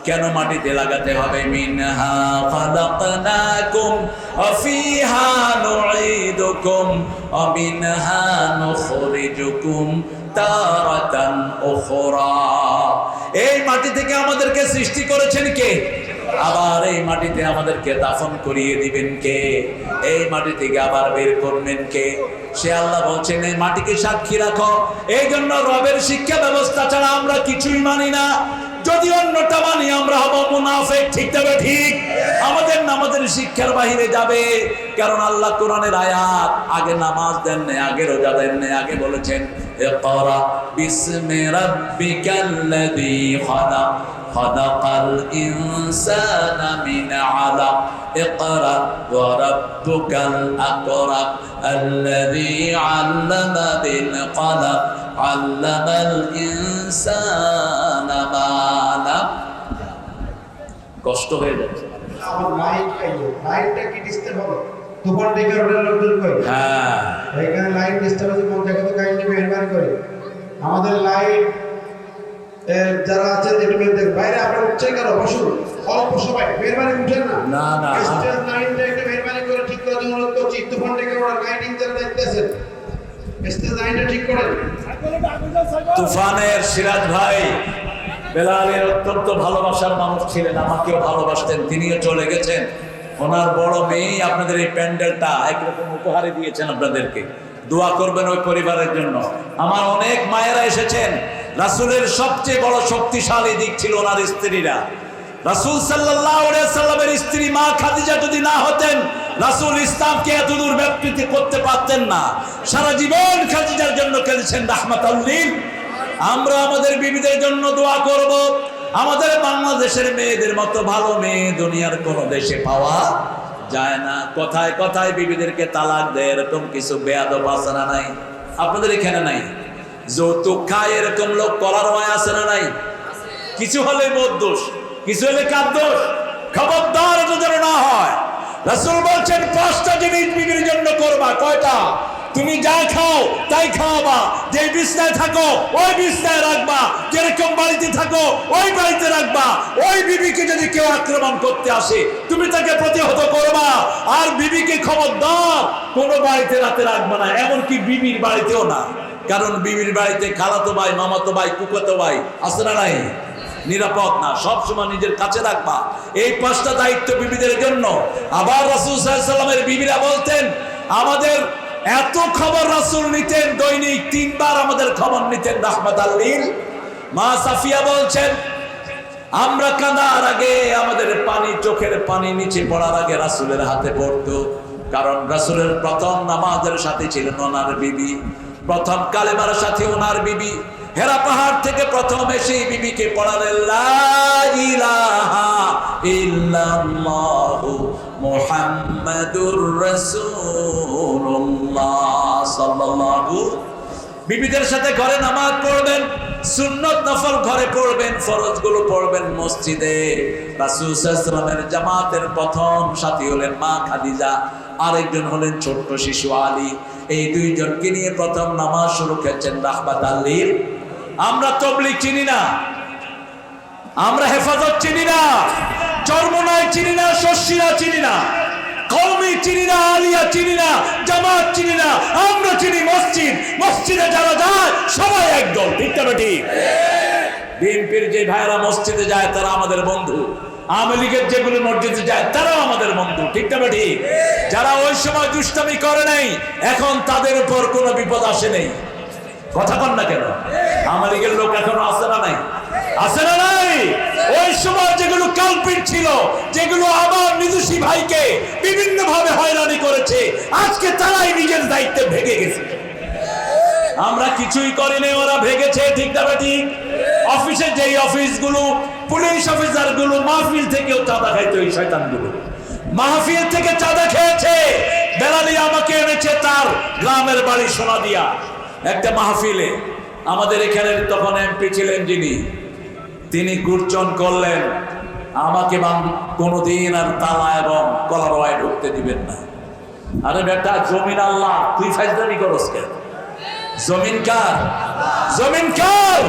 কেন মাটিতে লাগাতে হবে? মিনহা খালাকনাকুম ওয়া ফিহা নুঈদুকুম ওয়া মিনহা নুখরিজুকুম তারাতান উখরা। এই মাটি থেকে আমাদেরকে সৃষ্টি করেছেন কে? আবার এই মাটিতে আমাদেরকে দাফন করিয়ে দিবেন কে? এই মাটি থেকে আবার বের করবেন কে? সে আল্লাহ বলছেন এই মাটিকে সাক্ষী রাখো। এই জন্য রবের শিক্ষা ব্যবস্থা ছাড়া আমরা কিছুই মানি না। যদি অন্যটা মানি আমরা হব মুনাফিক। ঠিক তবে ঠিক, আমাদের নামাজের শিক্ষার বাহিরে যাবে। কারণ আল্লাহ কোরআনের আয়াত, আগে নামাজ দেন না, আগে রোজা দেন না, আগে বলেছেন ইকরা বিসমি রাব্বিকাল্লাযী খালাক খালাকাল ইনসানা মিন আলাক ইকরা ওয়া রাব্বুকাল আকরাম আল্লাযী আল্লামা বিল কলম আল্লামাল ইনসানা মা লাম। কষ্ট হয়ে যাচ্ছে। আমার লাইট আইলো, লাইটটা কি ডিস্টার্ব হবে? দুপুর থেকে রোডের লোকজন কই? হ্যাঁ, এখানে লাইট ডিস্টার্ব হচ্ছে, কোন জায়গা থেকে কাইন্ডলি মেহরবানি করে আমাদের লাইট যারা আছেন একটু দেখবেন। বাইরে আপনারা উঠছেন কেন? বসুন, অল্প সবাই মেহরবানি উঠেন না। না না, স্টেজ লাইনটা একটু মেহরবানি করে ঠিক করে দেন, অনুরোধ করছি। দুপুর থেকে রোডের লাইটিং যারা দেখতেছেন স্টেজ লাইনটা ঠিক করেন। তুফানের সিরাজ ভাই বেলালের অত্যন্ত ভালোবাসার মানুষ ছিলেন, আমাকেও ভালোবাসতেন। তিনিও চলে গেছেন। ওনার বড় মেয়ে আপনাদের এই প্যান্ডেলটা একরকম উপহারে দিয়েছেন আপনাদেরকে। দোয়া করবেন ওই পরিবারের জন্য। আমার অনেক মায়েরা এসেছেন। রাসূলের সবচেয়ে বড় শক্তিশালী দিক ছিল ওনার স্ত্রীরা। রাসূল সাল্লাল্লাহু আলাইহি সাল্লামের স্ত্রী মা খাদিজা যদি না হতেন, রাসূল ইসলামকে এতদূর ব্যাপ্তি করতে পারতেন না। সারা জীবন খাদিজার জন্য কেঁদেছেন রাহমাতুল লিল। আমরা আমাদের বিবিদের জন্য দোয়া করব। আমাদের বাংলাদেশের মেয়েদের মতো ভালো মেয়ে দুনিয়ার কোন দেশে পাওয়া যায় না। কথায় কথায় বিবিদেরকে তালাক দেয়, এরকম কিছু বেয়াদব আছে না নাই? আপনাদের এখানে নাই? যৌতুক খায় এরকম লোক করার হয় আছে না নাই? কিছু হলে বোধ দোষ, কিছু হলে কার দোষ? খবরদার এটা যেন না হয়। রাসূল বলছেন 5টা জিনিস বিবির জন্য করবা। কয়টা? তুমি যা খাও তাই খাওয়াবা, যে বিছনায় থাকো ওই বিছনায় রাখবা, যেরকম বাড়িতে থাকো ওই বাড়িতে রাখবা। ওই বিবিকে যদি কেউ আক্রমণ করতে আসে তুমি তাকে প্রতিহত করবা। আর বিবিকে খবরদার কোনো বাড়িতে রাতে রাখবা না, এমনকি বিবির বাড়িতেও না। কারণ বিবির বাড়িতে খালাতো ভাই, মামাতো ভাই, কুকাতো ভাই আছে না নাই? নিরাপদ না, সবসময় নিজের কাছে রাখবা। এই 5টা দায়িত্ব বিবিদের জন্য। আবার রাসূল সাল্লাল্লাহু আলাইহি ওয়াসাল্লামের বিবিরা বলতেন, আমাদের এত খবর রাসূল নিতেন, দৈনিক 3 বার আমাদের খবর নিতেন রাহমাতুল লিল। মা সাফিয়া বলছেন, আমরা কাঁদার আগে আমাদের পানি, চোখের পানি নিচে পড়ার আগে রাসূলের হাতে পড়তো। কারণ রাসূলের প্রথম নামাজের সাথে ছিলেন ওনার বিবি, প্রথম কালেমার সাথে ওনার বিবি। হেরা পাহাড় থেকে প্রথম এসে বিবিকে পড়ালেন লা ইলাহা ইল্লাল্লাহু মুহাম্মাদুর রাসূলুল্লাহ সাল্লাল্লাহু। বিবিদের সাথে ঘরে নামাজ পড়বেন, সুন্নত নফল ঘরে পড়বেন, ফরজগুলো পড়বেন মসজিদে। রাসূল সাল্লাল্লাহু আলাইহি ওয়াসাল্লামের জামাতের প্রথম সাথী হলেন মা খাদিজা, আরেকজন হলেন ছোট্ট শিশু আলী। এই দুইজনকে নিয়ে প্রথম নামাজ শুরু করেছেন রাহমাতাল লিল। আমরা তাবলীগ চিনি না, আমরা হেফাজত চিনি না, চরমনাই চিনি না, শস্যিরা চিনি না, কওমি চিনি না, আলিয়া চিনি না, জামাত চিনি না, আমরা চিনি মসজিদ। মসজিদে যারা যায় সবাই একদল, ঠিক না ঠিক? বিএনপির যে ভাইরা মসজিদে যায় তারা আমাদের বন্ধু, আওয়ামী লীগের যেগুলো মসজিদে যায় তারাও আমাদের বন্ধু, ঠিক না ঠিক? যারা ওই সময় দুষ্টামি করে নাই এখন তাদের উপর কোনো বিপদ আসে নেই। কথা বল না কেন? আওয়ামী লীগের লোক এখনো আসে না নাই? আসে না নাই? ওই সময় যেগুলো কালপিট ছিল, যেগুলো আমার নিজস্ব ভাইকে বিভিন্ন ভাবে হয়রানি করেছে, আজকে তারাই নিজের দায়িত্বে ভেগে গেছে। আমরা কিছুই করিনি, ওরা ভেগেছে, ঠিক না ঠিক? অফিসে যেই অফিসগুলো, পুলিশ অফিসার গুলো মাহফিল থেকেও চাঁদা খাইতো, এই শয়তানগুলো মাহফিল থেকে চাঁদা খেয়েছে। বেলালি আমাকে এনেছে তার গ্রামের বাড়ি সোনাদিয়া একটা মাহফিলে। আমাদের এখানে তখন এমপি ছিলেন যিনি, তিনি গুর্জন করলেন আমাকে কোনোদিন আর তালা এবং কলারওয়ায় ঢুকতে দিবেন না। আরে বেটা, জমিন আল্লাহ, তুই ফাজলামি করস কেন? জমিন কার? জমিন কার?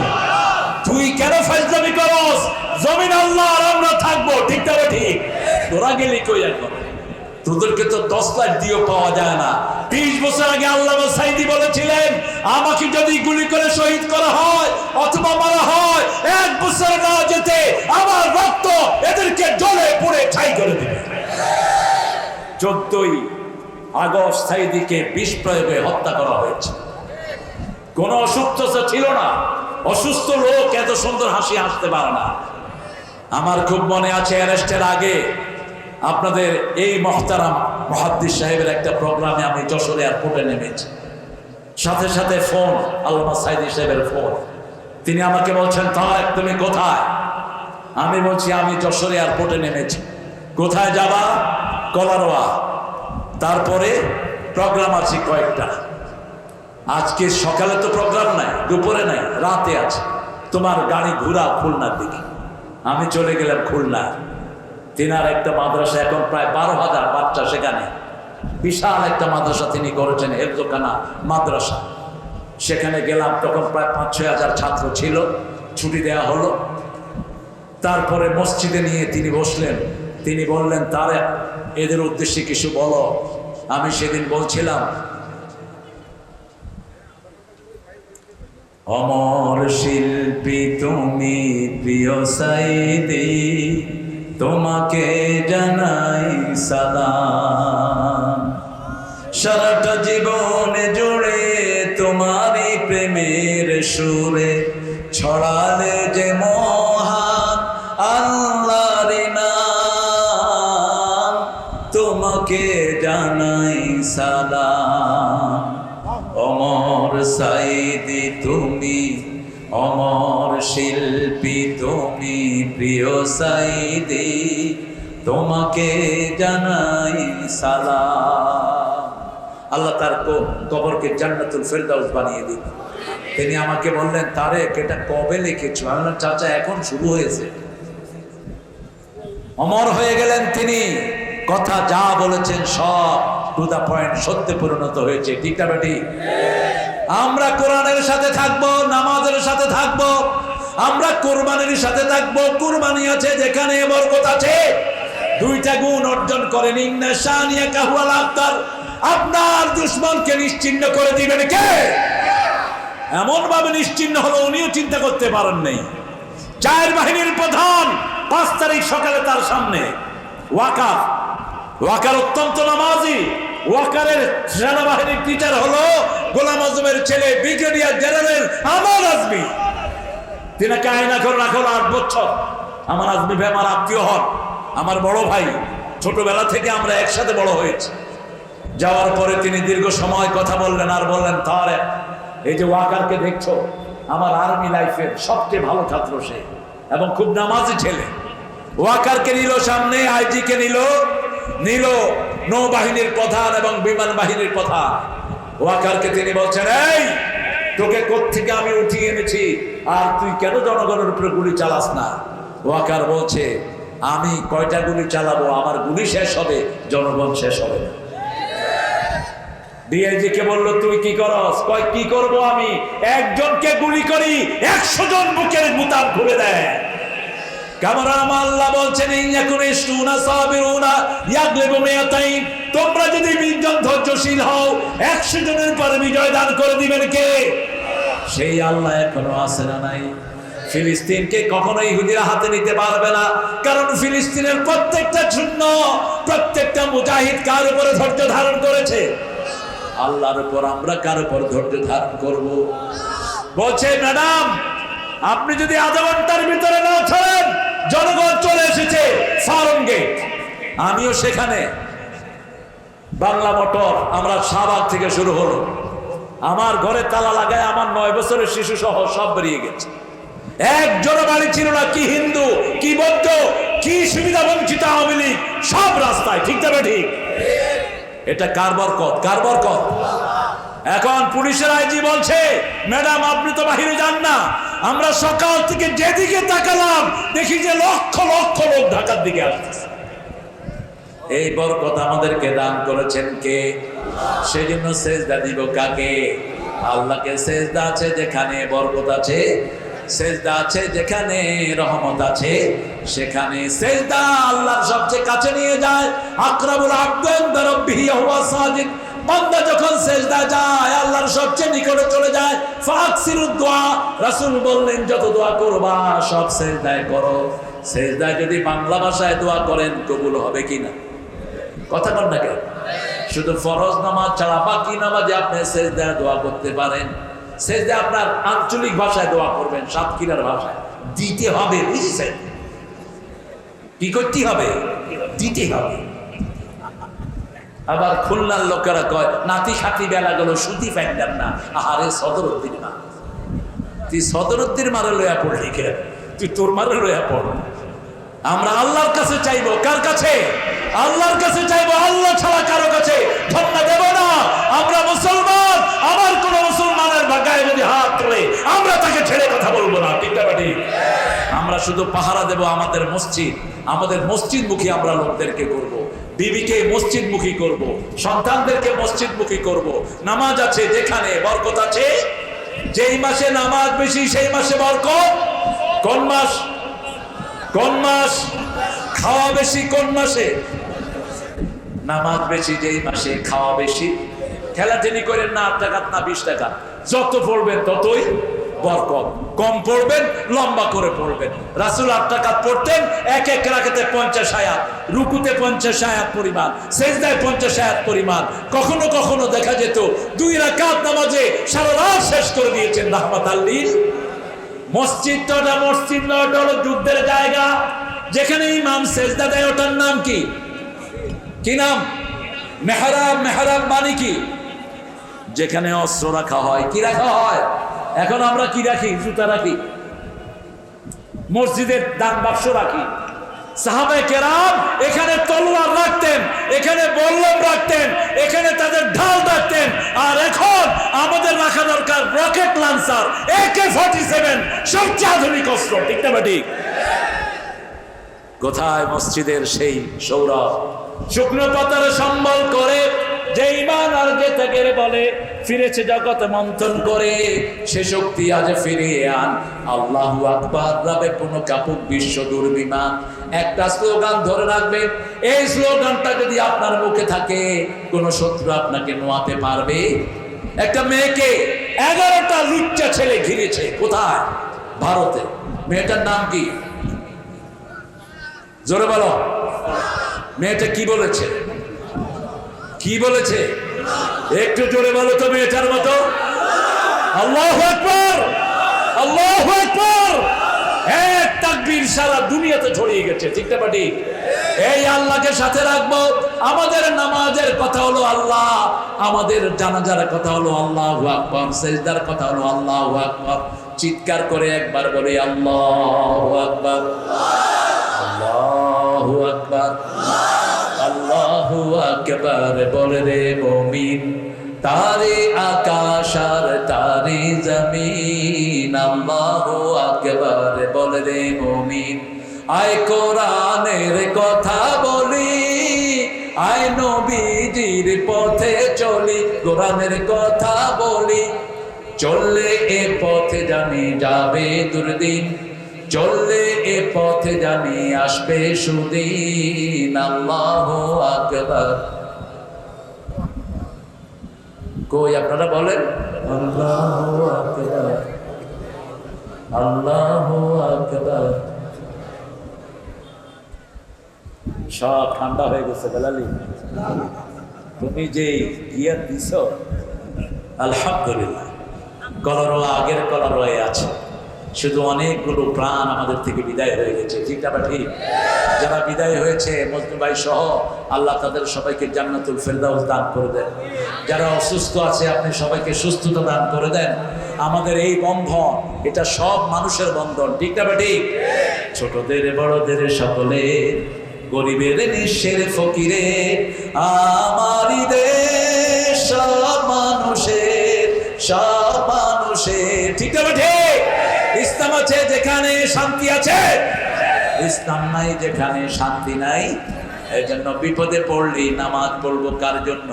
তুই কেন ফাজলামি করস? জমিন আল্লাহ, আর আমরা থাকবো, ঠিক না ঠিক? তোরা গেলি কই এখন? তোদেরকে তো 10 লাখ দিয়েও পাওয়া যায় না। 20 বছর আগে আল্লামা সাঈদী বলেছিলেন আমাকে যদি গুলি করে শহীদ করা হয় অথবা মারা হয়, 1 বছর না যেতে আমার রক্ত এদেরকে জ্বলে পুড়ে ছাই করে দেবে। 14ই আগস্ট সাঈদীকে বিষ প্রয়োগে হত্যা করা হয়েছে। কোন অসুস্থতা ছিল না। অসুস্থ লোক এত সুন্দর হাসি হাসতে পারে না। আমার খুব মনে আছে অ্যারেস্টের আগে আপনাদের এই মুহতারাম মুহাদ্দিস সাহেবের একটা প্রোগ্রামে আমি যশোর এয়ারপোর্টে নেমেছি। সাথে সাথে ফোন, আল্লামা সাঈদী সাহেবের ফোন। তিনি আমাকে বলছেন তারেক তুমি কোথায়? আমি বলছি আমি যশোর এয়ারপোর্টে নেমেছি। কোথায় যাবা? কলারোয়া। তারপরে প্রোগ্রাম আছে কয়েকটা। আজকে সকালে তো প্রোগ্রাম নাই, দুপুরে নাই, রাতে আছে। তোমার গাড়ি ঘুরা খুলনার দিকে। আমি চলে গেলাম খুলনা। তিনার একটা মাদ্রাসা, এখন প্রায় 12,000 বাচ্চা সেখানে, বিশাল একটা মাদ্রাসা তিনি করেছেন, হেফজখানা মাদ্রাসা। সেখানে গেলাম, তখন প্রায় 5-6 হাজার ছাত্র ছিল। ছুটি দেয়া হলো। তারপরে মসজিদে নিয়ে তিনি বসলেন। তিনি বললেন তারেক এদের উদ্দেশ্যে কিছু বলো। আমি সেদিন বলছিলাম অমর শিল্পী তুমি প্রিয় সাঈদী, তোমাকে জানাই সালাম। সারাটা জীবন জুড়ে তোমারই প্রেমের সুরে ছড়ালে যে মহান আল্লাহর নাম, তোমাকে জানাই সালাম। অমর সাঈদী তুমি, অমর শিল্পী তুমি প্রিয় সাঈদী, তোমাকে জানাই সালাম। আল্লাহ তার কবরকে জান্নাতুল ফেরদাউস বানিয়ে দিন। তিনি আমাকে বললেন তারেক এটা কবে লিখেছো? আমি বললাম চাচা এখন শুরু হয়েছে। অমর হয়ে গেলেন তিনি। কথা যা বলেছেন সব টু দা পয়েন্ট সত্যে পরিণত হয়েছে, ঠিক না ঠিক? আমরা কোরআনের সাথে থাকবো, নামাজের সাথে থাকবো, আমরা কোরবানির সাথে থাকবো। কোরবানি আছে যেখানে বরকত আছে। 2টা গুণ অর্জন করেন। ইন্না শানিয়াকা হুয়াল আবতার, আপনার দুশমনকে নিশ্চিহ্ন করে দিবেন কে? এমন ভাবে নিশ্চিহ্ন হলো উনিও চিন্তা করতে পারেন নাই। 4 বাহিনীর প্রধান 5 তারিখ সকালে তার সামনে ওয়াকার অত্যন্ত নামাজি। ওয়াকারের সেনাবাহিনীর টিচার হলো গোলাম আজমের ছেলে ব্রিগেডিয়ার জেনারেল আমার আজমি। তিনাকে আয়না করে রাখলো 8 বছর। আমার আজমি ভাই আমার আত্মীয় হন, আমার বড় ভাই। ছোটবেলা থেকে আমরা একসাথে বড় হয়েছি। যাওয়ার পরে তিনি দীর্ঘ সময় কথা বললেন আর বললেন তারেক এই যে ওয়াকারকে দেখছো আমার আর্মি লাইফের সবচেয়ে ভালো ছাত্র সে, এবং খুব নামাজি ছেলে। ওয়াকারকে নিল সামনে, আইজিকে নিল নৌবাহিনীর প্রধান এবং বিমান বাহিনীর প্রধান। ওয়াকারকে তিনি বলছেন, এই তোকে কোত্থেকে আমি উঠিয়ে এনেছি, আর তুই কেন জনগণের উপরে গুলি চালাস না? ওয়াকার বলছে, আমি কয়টা গুলি চালাবো, আমার গুলি শেষ হবে, জনগণ শেষ হবে না। ডিআইজি কে বললো, তুই কি করস? কয়, কি করব আমি? একজনকে গুলি করি 100 জন বুকের বুতাম খুলে দেয়। কামরাম আল্লাহ বলছেন, তোমরা যদি 20 জন ধৈর্যশীল হও, 100 জনের পরে বিজয় দান করে দিবেন কে? সেই আল্লাহ এখনো আছে না নাই? ফিলিস্তিনকে কখনো ইহুদিরা হাতে নিতে পারবে না, কারণ ফিলিস্তিনের প্রত্যেকটা শূন্য, প্রত্যেকটা মুজাহিদ কার উপরে ধৈর্য ধারণ করেছে? আল্লাহর উপর। আমরা কার উপর ধৈর্য ধারণ করব? বলছে, ম্যাডাম আপনি যদি আধা ঘন্টার ভিতরে না ছাড়েন, জনগণ চলে এসেছে ফার্ম গেট। আমিও সেখানে, বাংলা মোটর, আমরা শাহবাগ থেকে শুরু হলো, আমার ঘরে তালা লাগায় আমার 9 বছরের শিশু সহ সব বেরিয়ে গেছে। একজনও বাড়ি ছিল না, কি হিন্দু, কি বৌদ্ধ, কি সুবিধা বঞ্চিত আওয়ামী লীগ, সব রাস্তায়। ঠিক তবে ঠিক? এটা কার বরকত? কার বরকত? এখন পুলিশের আইজি বলছে, ম্যাডাম আপনি তো বাহিরে যান না, আমরা সকাল থেকে যেদিকে তাকালাম দেখি যে লক্ষ লক্ষ লোক ঢাকার দিকে আসতেছে। এই বরকত আমাদেরকে দান করেছেন কে? সেজন্য সেজদা দিব কাকে? আল্লাহকে। সেজদা আছে যেখানে বরকত আছে, সেজদা আছে যেখানে রহমত আছে, সেখানে সেজদা আল্লাহর সবচেয়ে কাছে নিয়ে যায়। আকরাবুল আবদি ইনদা রাব্বিহি হুয়া সাজিদ। বান্দা যখন সেজদা যায়, আল্লাহর সবচেয়ে নিকটে চলে যায়। ফাকসিরুদ দুআ, রাসূল বললেন যত দোয়া করবা সব সেজদায় করো। সেজদায় যদি বাংলা ভাষায় দোয়া করেন কবুল হবে কিনা? কথা বল না কেন? শুধু ফরজ নামাজ ছাড়া বাকি নামাজে আপনি সেজদায় দোয়া করতে পারেন। সেজদা আপনার আঞ্চলিক ভাষায় দোয়া করবেন, সাতক্ষীরার ভাষায় দিতে হবে। বুঝেছেন? কি করতে হবে? দিতে হবে। আবার খুলনার লোকেরা কয়, নাতি সাথী বেলা গেল সুতি পাইলাম না। আহারে সদরুদ্দিন মা, তুই সদরুদ্দিন মারে লইয়া পড়লি কে? তুই তোর মারে লইয়া পড়। আমরা আল্লাহর কাছে চাইবো। কার কাছে? আল্লাহর কাছে চাইবো। আল্লাহ ছাড়া কারো কাছে ধন্যা দেব না। আমরা মুসলমান, আমার কোন মুসলমানের গায়ে যদি হাত তোলে আমরা তাকে ছেড়ে কথা বলবো না। ঠিক না ঠিক? আমরা শুধু পাহারা দেব আমাদের মসজিদ, আমাদের মসজিদ মুখী আমরা লোকদেরকে করব। বিবিকে মসজিদ মুখী করব, সন্তানদেরকে মসজিদ মুখী করব। নামাজ আছে যেখানে বরকত আছে, যেই মাসে নামাজ বেশি সেই মাসে বরকত। কোন মাস? কোন মাস? খাওয়া বেশি কোন মাসে? নামাজ বেশি যেই মাসে, খাওয়া বেশি। খেলাটেনি করেন না 8 টাকা না 20 টাকা, যত পড়বেন ততই বরকত। কম পড়বেন, লম্বা করে পড়বেন। রাসূল 8 টাকা পড়তেন, এক এক রাকাতে 50 আয়াত, রুকুতে 50 আয়াত পরিমাণ, সেজদায় 50 আয়াত পরিমাণ। কখনো কখনো দেখা যেত 2 রাকাত নামাজে সারা রাত শেষ করে দিয়েছেন রাহমাতাল লিল। মসজিদটা মসজিদ নয়, ওটা হলো যুদ্ধের জায়গা। যেখানে ইমাম সেজদা দেয় ওটার নাম কি? কি নাম? মেহরাব। মেহরাব মানে কি? যেখানে অস্ত্র রাখা হয়। কি রাখা হয়? এখন আমরা কি রাখি? জুতা রাখি। মসজিদের দান বাক্স রাখি। সাহাবায়ে কেরাম এখানে তলোয়ার রাখতেন, এখানে বল্লম রাখতেন, এখানে তাদের ঢাল রাখতেন। আর এখন আমাদের রাখা দরকার রকেট লঞ্চার, AK-47, সবচেয়ে আধুনিক অস্ত্র। ঠিক না ঠিক? কোথায় মসজিদের সেই সৌরভ? শুকনো পাতার সম্বল করে যে ঈমান আর যে ত্যাগের বলে ফিরেছে জগৎ মন্থন করে, সে শক্তি আজ ফিরিয়ে আন। আল্লাহু আকবার, রবে কোন কাপুক বিশ্ব দুর্বিমান। একটা স্লোগান ধরে রাখবেন, এই স্লোগানটা যদি আপনার মুখে থাকে কোন শত্রু আপনাকে নোয়াতে পারবে? একটা মেয়েকে 11টা লুচ্চা ছেলে ঘিরেছে। কোথায়? ভারতে। মেয়েটার নাম কি? জোরে বলো। মেয়েটা কি বলেছে? কি বলেছে? একটু জোরে বলো তো মেয়েটার মতো। আল্লাহু আকবার, আল্লাহু আকবার। এক তাকবীর সারা দুনিয়াতে ছড়িয়ে গেছে। ঠিক না ঠিক? এই আল্লাহকে সাথে রাখবো। আমাদের নামাজের কথা হলো আল্লাহ, আমাদের জানাজার কথা হলো আল্লাহু আকবার, সেজদার কথা হলো আল্লাহু আকবার, চিৎকার করে একবার বলি আল্লাহু আকবার, আল্লাহু আকবার, আল্লাহু আকবার। বলে রে মুমিন, তারে আকাশ আর তারে জমিন, আল্লাহু আকবার। বলে রে মুমিন, আয় কোরআনের কথা বলি, আয় নবীজির পথে চলি, কোরআনের কথা বলি। চললে এ পথে জানি যাবে দুর্দিন, চললে এ পথে জানি আসবে সুদিন, আল্লাহু আকবার। কই আপনারা বলেন আল্লাহু আকবার, আল্লাহু আকবার। সব ঠান্ডা হয়ে গেছে বেলালি, তুমি যে গিয়ার দিছ আলহামদুলিল্লাহ। কলরোয়া আগের কলরোয়ায় আছে, শুধু অনেকগুলো প্রাণ আমাদের থেকে বিদায় হয়ে গেছে, ঠিক না ঠিক? যারা বিদায় হয়েছে মজনু ভাই সহ, আল্লাহ তাদের সবাইকে জান্নাতুল ফেরদাউস দান করে দেন। যারা অসুস্থ আছে আপনি সবাইকে সুস্থতা দান করে দেন। আমাদের এই বন্ধন, এটা সব মানুষের বন্ধন, ঠিক না ঠিক? ছোটদের বড়দের সকলে, গরিবের নিঃস্বের ফকিরে, আমারই দেশ সব মানুষের, সব মানুষের, ঠিক না ঠিক? ইসলাম আছে যেখানে শান্তি আছে, ইসলাম নাই যেখানে শান্তি নাই। এই জন্য বিপদে পড়লি নামাজ পড়বো কার জন্য?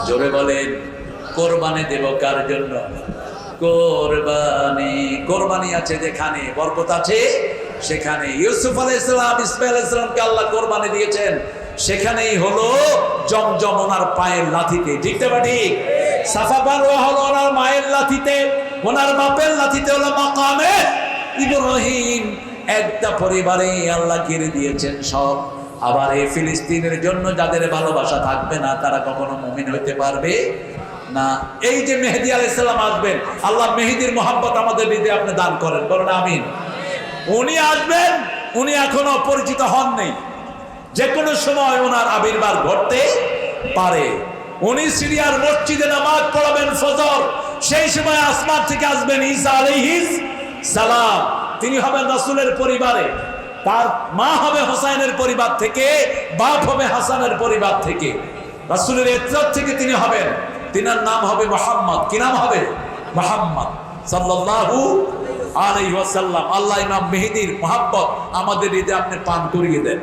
জোরে বলেন, কোরবানি দেব কার জন্য? কোরবানি, কোরবানি আছে যেখানে বরকত আছে সেখানে। ইউসুফ আলাইহিস সালাম, ইসমাঈল আলাইহিস সালামকে আল্লাহ কোরবানি দিয়েছেন, সেখানেই হলো জমজম ওনার পায়ের লাথিতে, ঠিক না ঠিক? সাফা মারওয়া হলো ওনার মায়ের লাথিতে, ওনার বাপের লাথিতে হলো মাকামে ইব্রাহিম। একটা পরিবারে আল্লাহ ঘিরে দিয়েছেন সব। আবার এই ফিলিস্তিনের জন্য যাদের ভালোবাসা থাকবে না, তারা কখনো মুমিন হইতে পারবে না। এই যে মেহেদী আলাইহিস সালাম আসবেন, আল্লাহ মেহেদীর মোহাব্বত আমাদের হৃদয়ে আপনি দান করেন, বলেন আমিন। উনি আসবেন, উনি এখনো পরিচিত হন নেই, যে কোনো সময় ওনার আবির্ভাব ঘটতে পারে। উনি সিরিয়ার মসজিদে নামাজ পড়াবেন ফজর, সেই সময় আসমান থেকে আসবেন ঈসা আলাইহিস সালাম। তিনি হবেন রাসূলের পরিবারে, তার মা হবে হোসাইনের পরিবার থেকে, বাপ হবে হাসানের পরিবার থেকে। রাসূলের ইত্তর থেকে তিনি হবেন, তিনার নাম হবে মুহাম্মদ। কি নাম হবে? মুহাম্মদ সাল্লাল্লাহু আলাইহি ওয়াসাল্লাম। আল্লাহ ইমাম মেহেদীর মোহাব্বত আমাদের হৃদয়ে আপনি পান করিয়ে দেন।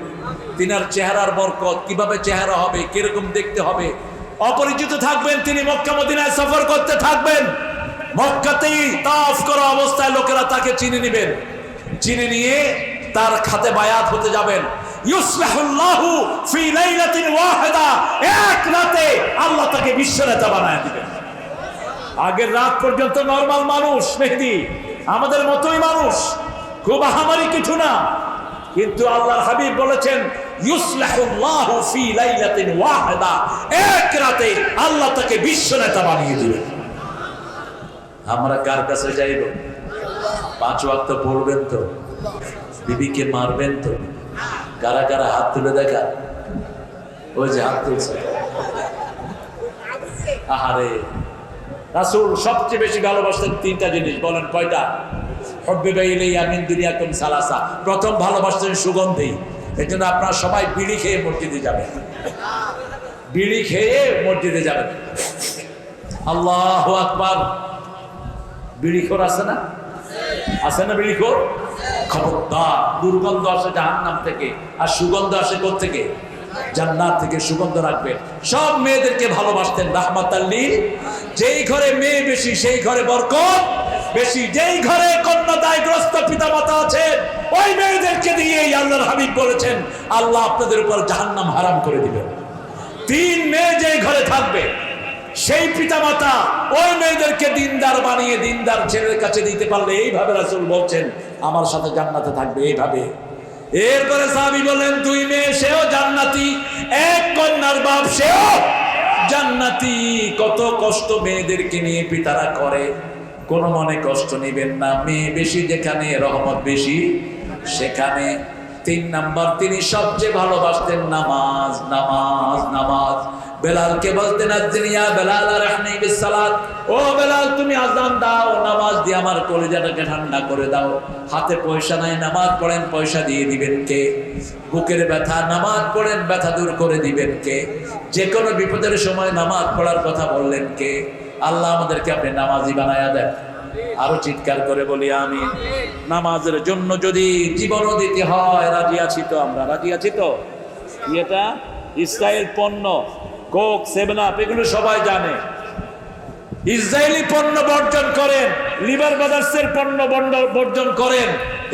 তিনার চেহারার বরকত, কিভাবে চেহারা হবে, কিরকম দেখতে হবে, অপরিচিত থাকবেন। তিনি মক্কা মদিনায় সফর করতে থাকবেন, মক্কাতেই তাওয়াফ করা অবস্থায় লোকেরা তাকে চিনে নেবেন, চিনে নিয়ে তার খাতে বায়াত হতে যাবেন। ইউসলিহুল্লাহু ফি লাইলাতিন ওয়াহিদা, এক রাতে আল্লাহ তাকে বিশ্ব নেতা বানায় দিবেন। আগের রাত পর্যন্ত নরমাল মানুষ মেহেদী, আমাদের মতোই মানুষ, খুব আহামরি কিছু না। কিন্তু আল্লাহর হাবিব বলেছেন ইউসলিহুল্লাহু ফি লাইলাতিন ওয়াহিদা, এক রাতে আল্লাহ তাকে বিশ্ব নেতা বানিয়ে দিবেন। আমরা কার কাছে যাইব? 5 ওয়াক্ত পড়বেন তো? বিবিকে মারবেন তো? কারা কারা হাত তুলে দেখা? ওই যে হাত তুলছে। আহারে, রাসূল সবচেয়ে বেশি ভালোবাসতেন 3টা জিনিস, বলেন কয়টা? হুব্বিবা ইলাইয়া মিন দুনিয়াকুম সালাসা। প্রথম ভালোবাসতেন সুগন্ধি। এই জন্য আপনারা সবাই বিড়ি খেয়ে মসজিদে যাবেন, বিড়ি খেয়ে মসজিদে যাবেন। আল্লাহু আকবার। বিড়িখোর আছে না? আছে না বিড়িখোর? খবরদার, দুর্গন্ধ আসে জাহান্নাম থেকে, আর সুগন্ধ আসে কোত্থেকে? জান্নাত থেকে। সুগন্ধ রাখবেন। সব মেয়েদেরকে ভালোবাসতেন রাহমাতাল লিল। যেই ঘরে মেয়ে বেশি সেই ঘরে বরকত বেশি। যেই ঘরে কন্যাদায়গ্রস্ত পিতামাতা আছেন, ওই মেয়েদেরকে দিয়েই আল্লাহর হাবিব বলেছেন আল্লাহ আপনাদের উপর জাহান্নাম হারাম করে দিবেন। 3 মেয়ে যেই ঘরে থাকবে, সেই পিতামাতা ওই মেয়েদেরকে দিনদার বানিয়ে দিনদার ছেলের কাছে দিতে পারলে, এইভাবে রাসূল বলছেন আমার সাথে জান্নাতে থাকবে, এইভাবে। এরপরে সাহাবী বলেন 2 মেয়ে সেও জান্নাতি, 1 কন্যার বাপ সেও জান্নাতি। কত কষ্ট মেয়েদেরকে নিয়ে পিতারা করে, কোন মনে কষ্ট নেবেন না। মেয়ে বেশি যেখানে রহমত বেশি সেখানে। 3 নাম্বার, তিনি সবচেয়ে ভালোবাসতেন নামাজ, নামাজ, নামাজ। বেলালকে বলতেন আযিনিয়া বেলাল রাহনি বিসসালাত, ও বেলাল তুমি আযান দাও, নামাজ দিয়ে আমার কলিজাটাকে ঠান্ডা করে দাও। হাতে পয়সা নাই, নামাজ পড়েন, পয়সা দিয়ে দিবেন কে? বুকের ব্যথা, নামাজ পড়েন, ব্যথা দূর করে দিবেন কে? যে কোনো বিপদের সময় নামাজ পড়ার কথা বললেন কে? আল্লাহ আমাদেরকে আপনি নামাজি বানায়া দেন। আরো চিৎকার করে বলি আমি। নামাজের জন্য যদি জীবনও দিতে হয় রাজি আছি তো, আমরা রাজি আছি তো। এটা ইসরায়েল পণ্য, কোক, সেভেন আপ, এগুলো সবাই জানে। ইসরায়েলি পণ্য বর্জন করেন, লিভার ব্রাদার্সের পণ্য বর্জন করেন,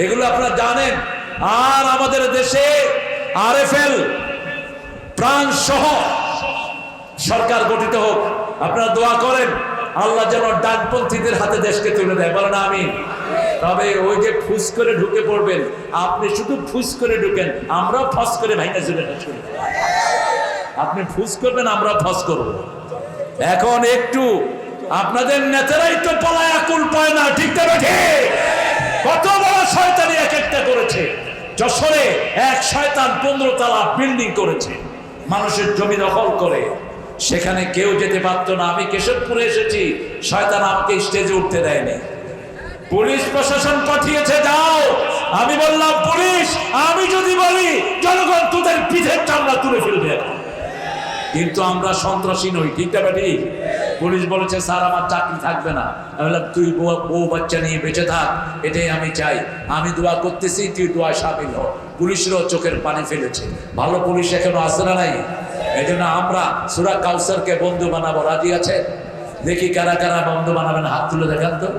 এগুলো আপনারা জানেন। আর আমাদের দেশে আরএফএল প্রাণ সহ সরকার গঠিত হোক, আপনারা দোয়া করেন আল্লাহ যেন ডানপন্থীদের হাতে দেশকে তুলে দেয়, বলেন আমিন। তবে ওই যে ফুস করে ঢুকে পড়বেন, আপনি শুধু ফুস করে ঢুকেন, আমরাও ফস করে ভাইনা চলে আসবেন। আপনি ফুস করবেন, আমরা ফস করব। এখন একটু আপনাদের নেতারাই তো পলায়া কুল পায় না, ঠিক তো বেঠে? কত বড় শয়তানি এক একটা করেছে। যশোরে এক শয়তান 15 তলা বিল্ডিং করেছে, মানুষের জমি দখল করে, সেখানে কেউ যেতে পারতো না। আমি কেশবপুরে এসেছি, শয়তান আমাকে স্টেজে উঠতে দেয়নি, পুলিশ প্রশাসন পাঠিয়েছে যাও। আমি বললাম পুলিশ, আমি যদি বলি জনগণ তোদের পিঠের চামড়া তুলে ফেলবে। কিন্তু আমরা সন্ত্রাসী নই, ঠিক না বেটি? পুলিশ বলেছে স্যার আমার চাকরি থাকবে না। আমি বললাম তুই বউ বাচ্চা নিয়ে বেঁচে থাক, এটাই আমি চাই। আমি দোয়া করতেছি, তুই দোয়ায় সামিল হ। পুলিশেরও চোখের পানি ফেলেছে। ভালো পুলিশ এখনো আসে না নাই? এই জন্য আমরা সূরা কাউসারকে বন্ধু বানাবো, রাজি আছে? দেখি কারা কারা বন্ধু বানাবেন, হাত তুলে দেখান তো।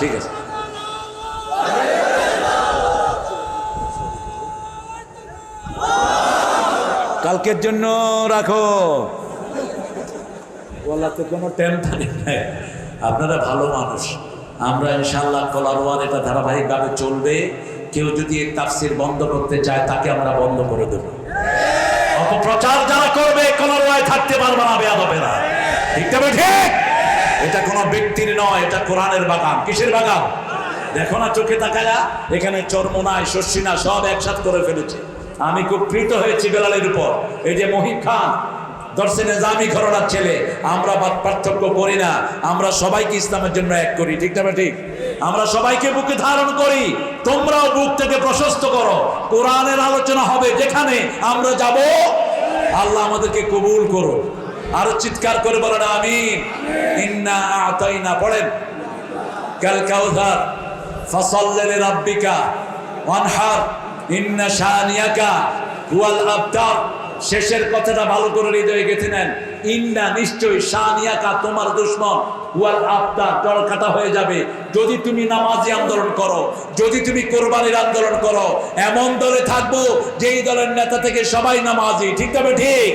ঠিক আছে, কালকের জন্য রাখো, বলাতে কোনো টেনশন নেই। আপনারা ভালো মানুষ, আমরা ইনশাআল্লাহ কলারওয়ান এটা ধারাবাহিকভাবে চলবে। কেউ যদি এই তাফসীর বন্ধ করতে চায় তাকে আমরা বন্ধ করে দেব। অপপ্রচার যারা করবে কলারওয়ায় থাকতে পারবে না, বেয়াদব এরা, ঠিক তবে ঠিক। এটা কোনো ব্যক্তির নয়, এটা কোরআনের বাগান। কিসের বাগান? দেখো না চোখে তাকায়া, এখানে চরমোনায় শস্যিনা সব একসাথ করে ফেলেছে। আমি খুব প্রীত হয়েছি বেলালের উপর। এই যে মহিব খান দর্শে নিজামী ঘরানার ছেলে, আমরা পার্থক্য করি না, আমরা সবাইকে ইসলামের জন্য এক করি, ঠিক না ঠিক? আমরা সবাইকে বুকে ধারণ করি, তোমরাও বুক থেকে প্রশস্ত করো। কোরআনের আলোচনা হবে যেখানে আমরা যাব, আল্লাহ আমাদেরকে কবুল করো। আরো চিৎকার করে বলেন আমিন। ইন্না আতাইনা, পড়েন কাল কাউসার ফাসাল্লি লিরাব্বিকা ওয়ানহার ইন্না শানিয়াকা হুয়াল আবতার। শেষের কথাটা ভালো করে হৃদয়ে গেঁথে নেন। ইন্না, নিশ্চয়ই, শানিয়াকা, তোমার দুশমন, হুয়াল আবতার, জল কাটা হয়ে যাবে। যদি তুমি নামাজি আন্দোলন করো, যদি তুমি কোরবানির আন্দোলন করো, এমন দলে থাকবো যেই দলের নেতা থেকে সবাই নামাজি, ঠিক তবে ঠিক।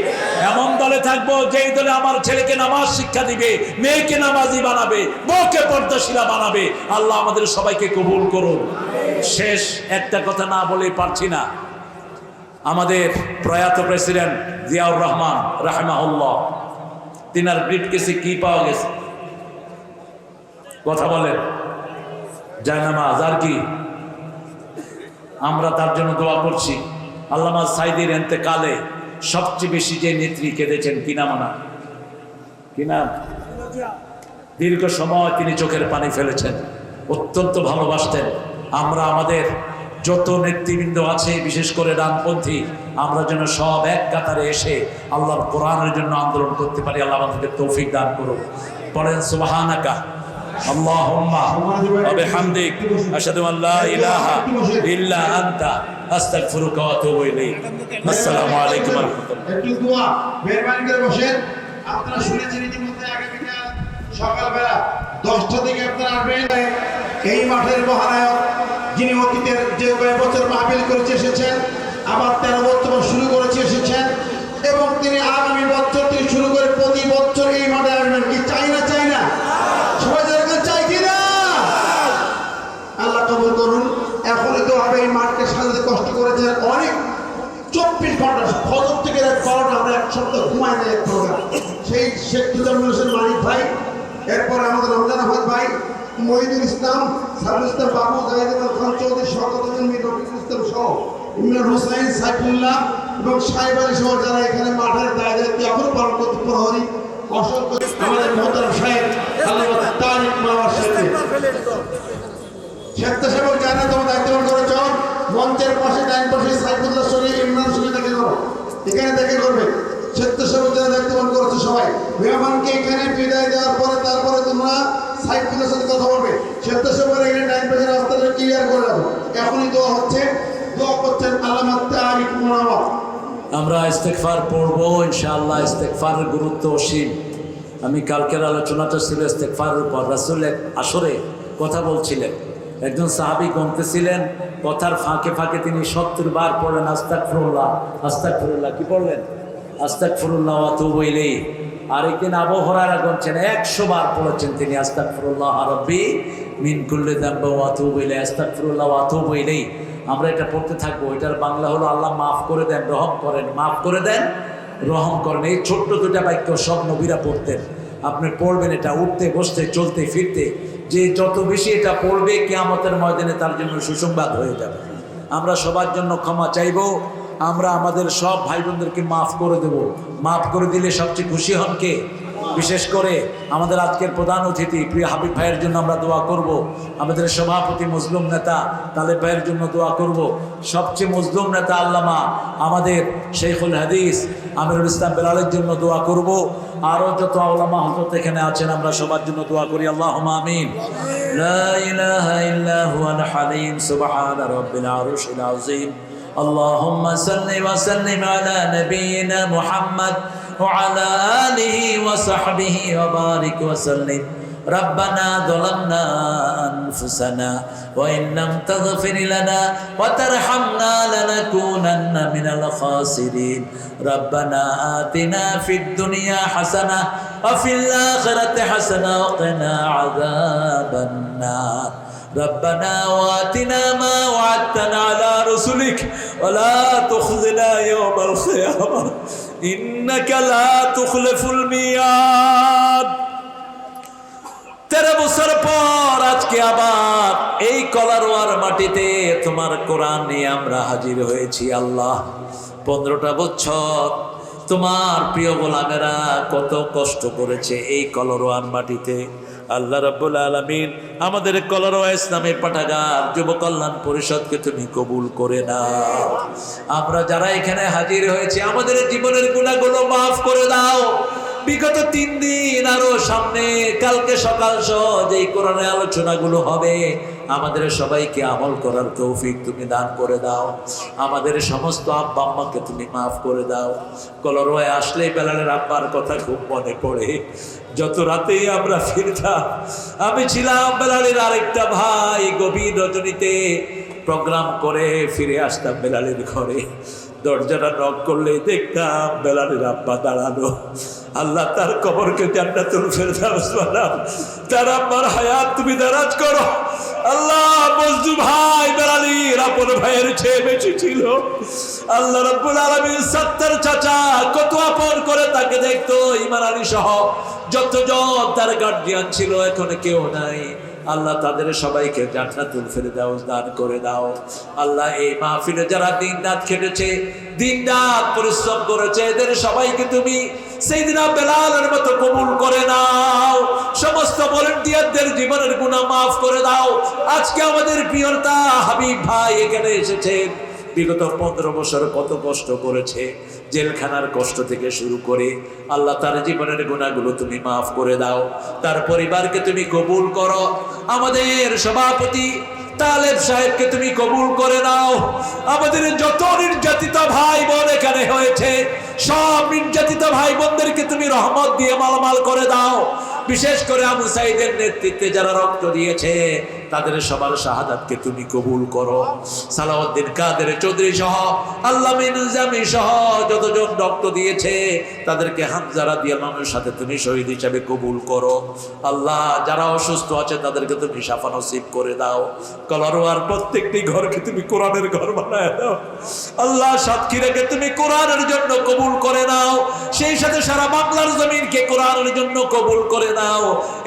এমন দলে থাকবো যেই দলে আমার ছেলেকে নামাজ শিক্ষা দিবে, মেয়েকে নামাজি বানাবে, বউকে পর্দাশীলা বানাবে। আল্লাহ আমাদের সবাইকে কবুল করুন। শেষ একটা কথা না বলে পারছি না। আমাদের প্রয়াত প্রেসিডেন্ট জিয়াউর রহমান রাহিমাহুল্লাহ, তিনার ব্রিফকেসে কি পাওয়া গেছে? কথা বলেন। জায়নামাজ, আর কি? আমরা তার জন্য দোয়া করছি। আল্লামা সাইদির ইন্তেকালে সবচেয়ে বেশি যে নেত্রী কেঁদেছেন, কি নাম ওনার? কি নাম? দীর্ঘ সময় তিনি চোখের পানি ফেলেছেন, অত্যন্ত ভালোবাসতেন। আমরা আমাদের যত নেতৃবৃন্দ আছে, বিশেষ করে ডানপন্থী, আমরা যেন সব এক কাতারে এসে আল্লাহর কোরআনের জন্য আন্দোলন করতে পারি। আল্লাহ আমাদেরকে তৌফিক দান করুন। পড়েন সুবহানাকা আল্লাহুম্মা ওয়া বিহামদিক আশহাদু আল লা ইলাহা ইল্লা আনতা আস্তাগফিরুকা ওয়া আতুবু ইলাইক। আসসালামু আলাইকুম ওয়া রাহমাতুল্লাহ। একটু দোয়া মেহরবানি করে বসেন। আপনারা শুনেছেন ইতিমধ্যে আগামীকাল সকালবেলা 10টা থেকে আপনারা আসবেন এই মাঠের মহানায়ক, যিনি অতীতের যে বছর মাহফিল করেছে এসেছেন, আবার 13 বছর শুরু করেছে এসেছেন, এবং তিনি আগামী বছর থেকে শুরু করে প্রতি বছর এই মাঠে আসবেন। কি চাই না? চাই না? সবাই যেরকম চাই কিনা? আল্লাহ কবুল করুন। এখনই তো হবে এই মাঠকে সাজাতে কষ্ট করেছেন অনেক, 24 ঘন্টা ফজর থেকে রাত 12টা, আমরা এক সপ্তাহ ঘুমাই না এক প্রোগ্রাম। সেই শেখ তুজামুল হোসেন মানিক ভাই, এরপরে আমাদের রমজান আহমদ ভাই, মহিদুল ইসলাম, সারুল ইসলাম বাবু, জাহিদুল খান চৌধুরী, শওকত হোসেন, মীর রফিকুল ইসলাম সহ ইমরান হোসেন, সাইফুল্লাহ এবং সাহেব আলী সহ যারা এখানে মাঠের দায়িত্ব এখনো পালন করতে প্রহরী, অসংখ্য আমাদের মোহতারাম সাহেব আল্লামা তারিক মাওয়া সাহেব, স্বেচ্ছাসেবক যারা তোমার দায়িত্ব পালন করেছ, মঞ্চের পাশে ডাইন পাশে সাইফুল্লাহ শরীফ, ইমরান শরীফ দেখে করো, এখানে দেখে করবে। স্বেচ্ছাসেবক যারা দায়িত্ব পালন করেছে সবাই, মেহমানকে এখানে বিদায় দেওয়ার পরে তারপরে তোমরা সাইফুল্লাহর সাথে কথা বলবে। স্বেচ্ছাসেবক এখানে ডাইন পাশে রাস্তাটা ক্লিয়ার করে রাখো। এখনই দোয়া হচ্ছে, দোয়া করছেন আল্লামা তারিক মাওয়া। আমরা ইস্তেগফার পড়ব ইনশাআল্লাহ। ইস্তেগফারের গুরুত্ব অসীম। আমি কালকের আলোচনাটা ছিল ইস্তেগফারের উপর। রাসূল এক আসরে কথা বলছিলেন, একজন সাহাবী গমতেছিলেন, কথার ফাঁকে ফাঁকে তিনি 70 বার পড়লেন আস্তাগফিরুল্লাহ, আস্তাগফিরুল্লাহ। কি পড়লেন? আস্তাগফিরুল্লাহ ওয়া আতুবু ইলাইহি। আরেকদিন আবু হুরায়রা বলছেন 100 বার পড়েছেন তিনি আস্তাগফিরুল্লাহ রাব্বি মিন কুল্লি যামবি ওয়া আতুবু ইলাইহি, আস্তাগফিরুল্লাহ ওয়া আতুবু ইলাইহি। আমরা এটা পড়তে থাকবো। এটার বাংলা হলো আল্লাহ মাফ করে দেন, রহম করেন, মাফ করে দেন, রহম করেন। এই ছোট্ট দুটা বাক্য সব নবীরা পড়তেন। আপনি পড়বেন এটা উঠতে বসতে চলতে ফিরতে, যে যত বেশি এটা পড়বে কিয়ামতের ময়দানে তার জন্য সুসংবাদ হয়ে যাবে। আমরা সবার জন্য ক্ষমা চাইব, আমরা আমাদের সব ভাই বোনদেরকে মাফ করে দেব। মাফ করে দিলে সবচেয়ে খুশি হন কে? বিশেষ করে আমাদের আজকের প্রধান অতিথি প্রিয় হাবিব ভাইয়ের জন্য আমরা দোয়া করব। আমাদের সভাপতি মজলুম নেতা তালেব ভাইয়ের জন্য দোয়া করব। সবচেয়ে মজলুম নেতা আল্লামা আমাদের শেখুল হাদিস আমিরুল ইসলাম বেলালের জন্য দোয়া করব। আরও যত আল্লামা হযরত এখানে আছেন আমরা সবার জন্য দোয়া করি। আল্লাহুম্মা আমিন। লা ইলাহা ইল্লা হুয়াল হালিম সুবহান রাব্বিল আরশিল আযীম। اللهم صل وسلم على نبينا محمد وعلى آله وصحبه وبارك وسلم. ربنا ظلمنا أنفسنا وإن لم تغفر لنا وترحمنا لنكونن من الخاسرين. ربنا آتنا في الدنيا حسنة وفي الآخرة حسنة وقنا عذاب النار. ربنا واتنا ما وعدتنا على رسلك ولا تخزنا يوم القيامة إنك لا تخلف الميعاد. 13 বছর পর আজকে আবার এই কলারওয়ার মাটিতে তোমার কোরআন নিয়ে আমরা হাজির হয়েছি। আল্লাহ 15টা বছর তোমার প্রিয় গোলামেরা কত কষ্ট করেছে এই কলারওয়ার মাটিতে। আল্লাহ রাব্বুল আলামিন আমাদের কলারওয়া ইসলামের পাঠাগার যুব কল্যাণ পরিষদকে তুমি কবুল করে নাও। আমরা যারা এখানে হাজির হয়েছে আমাদের জীবনের গুনাহগুলো মাফ করে দাও। বিগত 3 দিন আরো সামনে কালকে সকাল সহ যেই কোরআনের আলোচনাগুলো হবে আমাদের সবাইকে আমল করার তৌফিক তুমি দান করে দাও। আমাদের সমস্ত আব্বা আম্মাকে তুমি মাফ করে দাও। কলারওয়ায় আসলে বেলালের আব্বার কথা খুব মনে পড়ে। যত রাতেই আমরা ফিরতাম, আমি ছিলাম বেলালের আরেকটা ভাই, গভীর রজনীতে প্রোগ্রাম করে ফিরে আসতাম বেলালের ঘরে। দরজাটা নক করলে দেখতাম বেলালের আব্বা দাঁড়ানো। আল্লাহ তার কবরকে জান্নাতুল ফেরদাউস বানাও, তার আব্বার হায়াত তুমি দারাজ করো। আল্লাহ মজদু ভাই বেলালের আপন ভাইয়ের চেয়ে বেশি ছিল। আল্লাহ রাব্বুল আলামিন সত্তর চাচা কত আপন করে তাকে দেখতো, ইমান আলী সহ যতজন তার গার্ডিয়ান ছিল এখন কেউ নাই। আল্লাহ তাদের সবাইকে জান্নাতুল ফেরদাউস দান করে দাও। আল্লাহ এই মাহফিলে যারা দিন রাত খেটেছে, দিন রাত পরিশ্রম করেছে, এদের সবাইকে তুমি সাইয়েদনা বেলালের মতো কবুল করে নাও। সমস্ত ভলান্টিয়ারদের জীবনের গুনাহ মাফ করে দাও। আজকে আমাদের প্রিয়তা হাবিব ভাই এখানে এসেছেন, বিগত 15 বছর কত কষ্ট করেছে, জেলখানার কষ্ট থেকে শুরু করে। আল্লাহ তার জীবনের গুনাহগুলো তুমি মাফ করে দাও, তার পরিবারকে তুমি কবুল করো। আমাদের সভাপতি তালেব সাহেবকে তুমি কবুল করে নাও। আমাদের যত নির্যাতিত ভাই বোন এখানে হয়েছে সব নির্যাতিত ভাই বোনদেরকে তুমি রহমত দিয়ে মালামাল করে দাও। বিশেষ করে আবু সাইদের নেতৃত্বে যারা রক্ত দিয়েছে তাদের সবার শাহাদাতকে তুমি কবুল করো। সালাউদ্দিন কাদের চৌধুরী সহ আল্লাহ মিনজামি সহ যতজন রক্ত দিয়েছে তাদেরকে হামজা রাদিয়াল্লাহু আনহুর সাথে তুমি শহীদ হিসেবে কবুল করো। আল্লাহ যারা অসুস্থ আছে তাদেরকে তুমি শাফা নসিব করে দাও। কলারোয়ার প্রত্যেকটি ঘরকে তুমি কোরআনের ঘর বানায় দাও। আল্লাহ সাতক্ষীরাকে তুমি কোরআনের জন্য কবুল করে নাও, সেই সাথে সারা বাংলার জমিনকে কোরআনের জন্য কবুল করে নাও।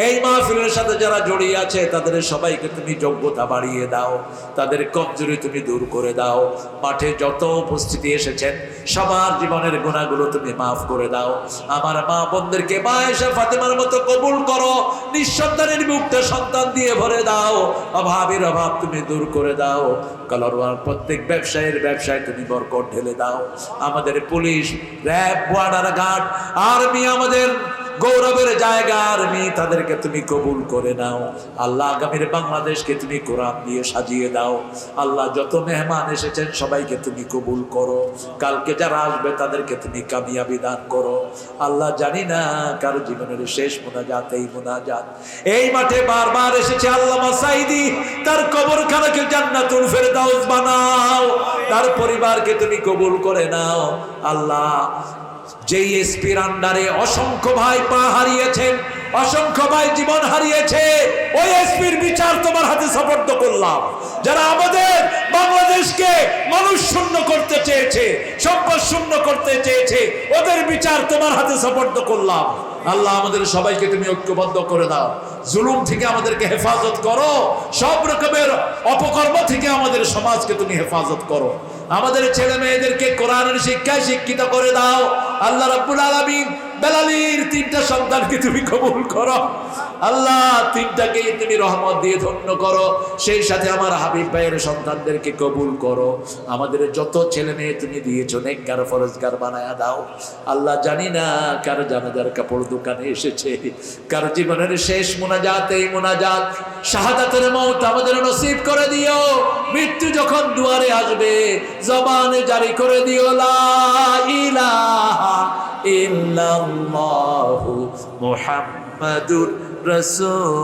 এই মাহফিলের সাথে যারা জড়িয়ে আছে তাদের সবাইকে তুমি যোগ্যতা বাড়িয়ে দাও, তাদের কমজোরি তুমি দূর করে দাও। মাঠে যত উপস্থিতি এসেছেন সবার জীবনের গুনাহগুলো তুমি মাফ করে দাও। আমার মা বোনদেরকে মা আয়েশা ফাতেমার মতো কবুল করো, নিঃসন্তানের মুখটা সন্তান দিয়ে ভরে দাও, অভাবের অভাব তুমি দূর করে দাও। কালারওয়ার প্রত্যেক ব্যবসায়ীর ব্যবসায় তুমি বরকত ঢেলে দাও। আমাদের police, RAB, border guard, army আমাদের গৌরবের জায়গা, আর্মি তাদেরকে তুমি কবুল করে নাও। আল্লাহ আগামীর বাংলাদেশকে তুমি কোরআন দিয়ে সাজিয়ে দাও। আল্লাহ যত মেহমান এসেছেন সবাইকে তুমি কবুল করো, কালকে যারা আসবে তাদেরকে তুমি কামিয়াবি দান করো। আল্লাহ জানি না কার জীবনের শেষ মোনাজাত এই মোনাজাত। এই মাঠে বারবার এসেছে আল্লামা সাঈদী, তার কবরখানাকে জান্নাতুল ফেরদাউস বানাও, তার পরিবারকে তুমি কবুল করে নাও। আল্লাহ যেই এসপির আন্ডারে অসংখ্য ভাই পা হারিয়েছেন, অসংখ্য ভাই জীবন হারিয়েছে, ওই এসপির বিচার তোমার হাতে সুপর্দ করলাম। যারা আমাদের বাংলাদেশকে মানুষ শূন্য করতে চেয়েছে, সম্পদ শূন্য করতে চেয়েছে, ওদের বিচার তোমার হাতে সুপর্দ করলাম। আল্লাহ আমাদের সবাইকে তুমি ঐক্যবদ্ধ করে দাও, জুলুম থেকে আমাদেরকে হেফাজত করো, সব রকমের অপকর্ম থেকে আমাদের সমাজকে তুমি হেফাজত করো। আমাদের ছেলে মেয়েদেরকে কোরআনের শিক্ষায় শিক্ষিত করে দাও। আল্লাহ রাব্বুল আলামিন বেলালীর 3টা সন্তানকে তুমি কবুল করো। আল্লাহ 3টাকেই তুমি রহমত দিয়ে ধন্য করো, সেই সাথে আমার হাবিব ভাইয়ের সন্তানদেরকে কবুল করো। আমাদের যত ছেলে মেয়ে তুমি দিয়েছো নেককার ফরজগার বানায়া দাও। আল্লাহ জানি না কার জানাজার কাপড় দোকানে এসেছে, কার জীবনের শেষ মোনাজাত এই মোনাজাত, শাহাদাতের মওত আমাদের নসিব করে দিও। মৃত্যু যখন দুয়ারে আসবে জবানে জারি করে দিও লা ইলাহা ইল্লাল্লাহু মুহাম্মাদুর রাসূলুল্লাহ।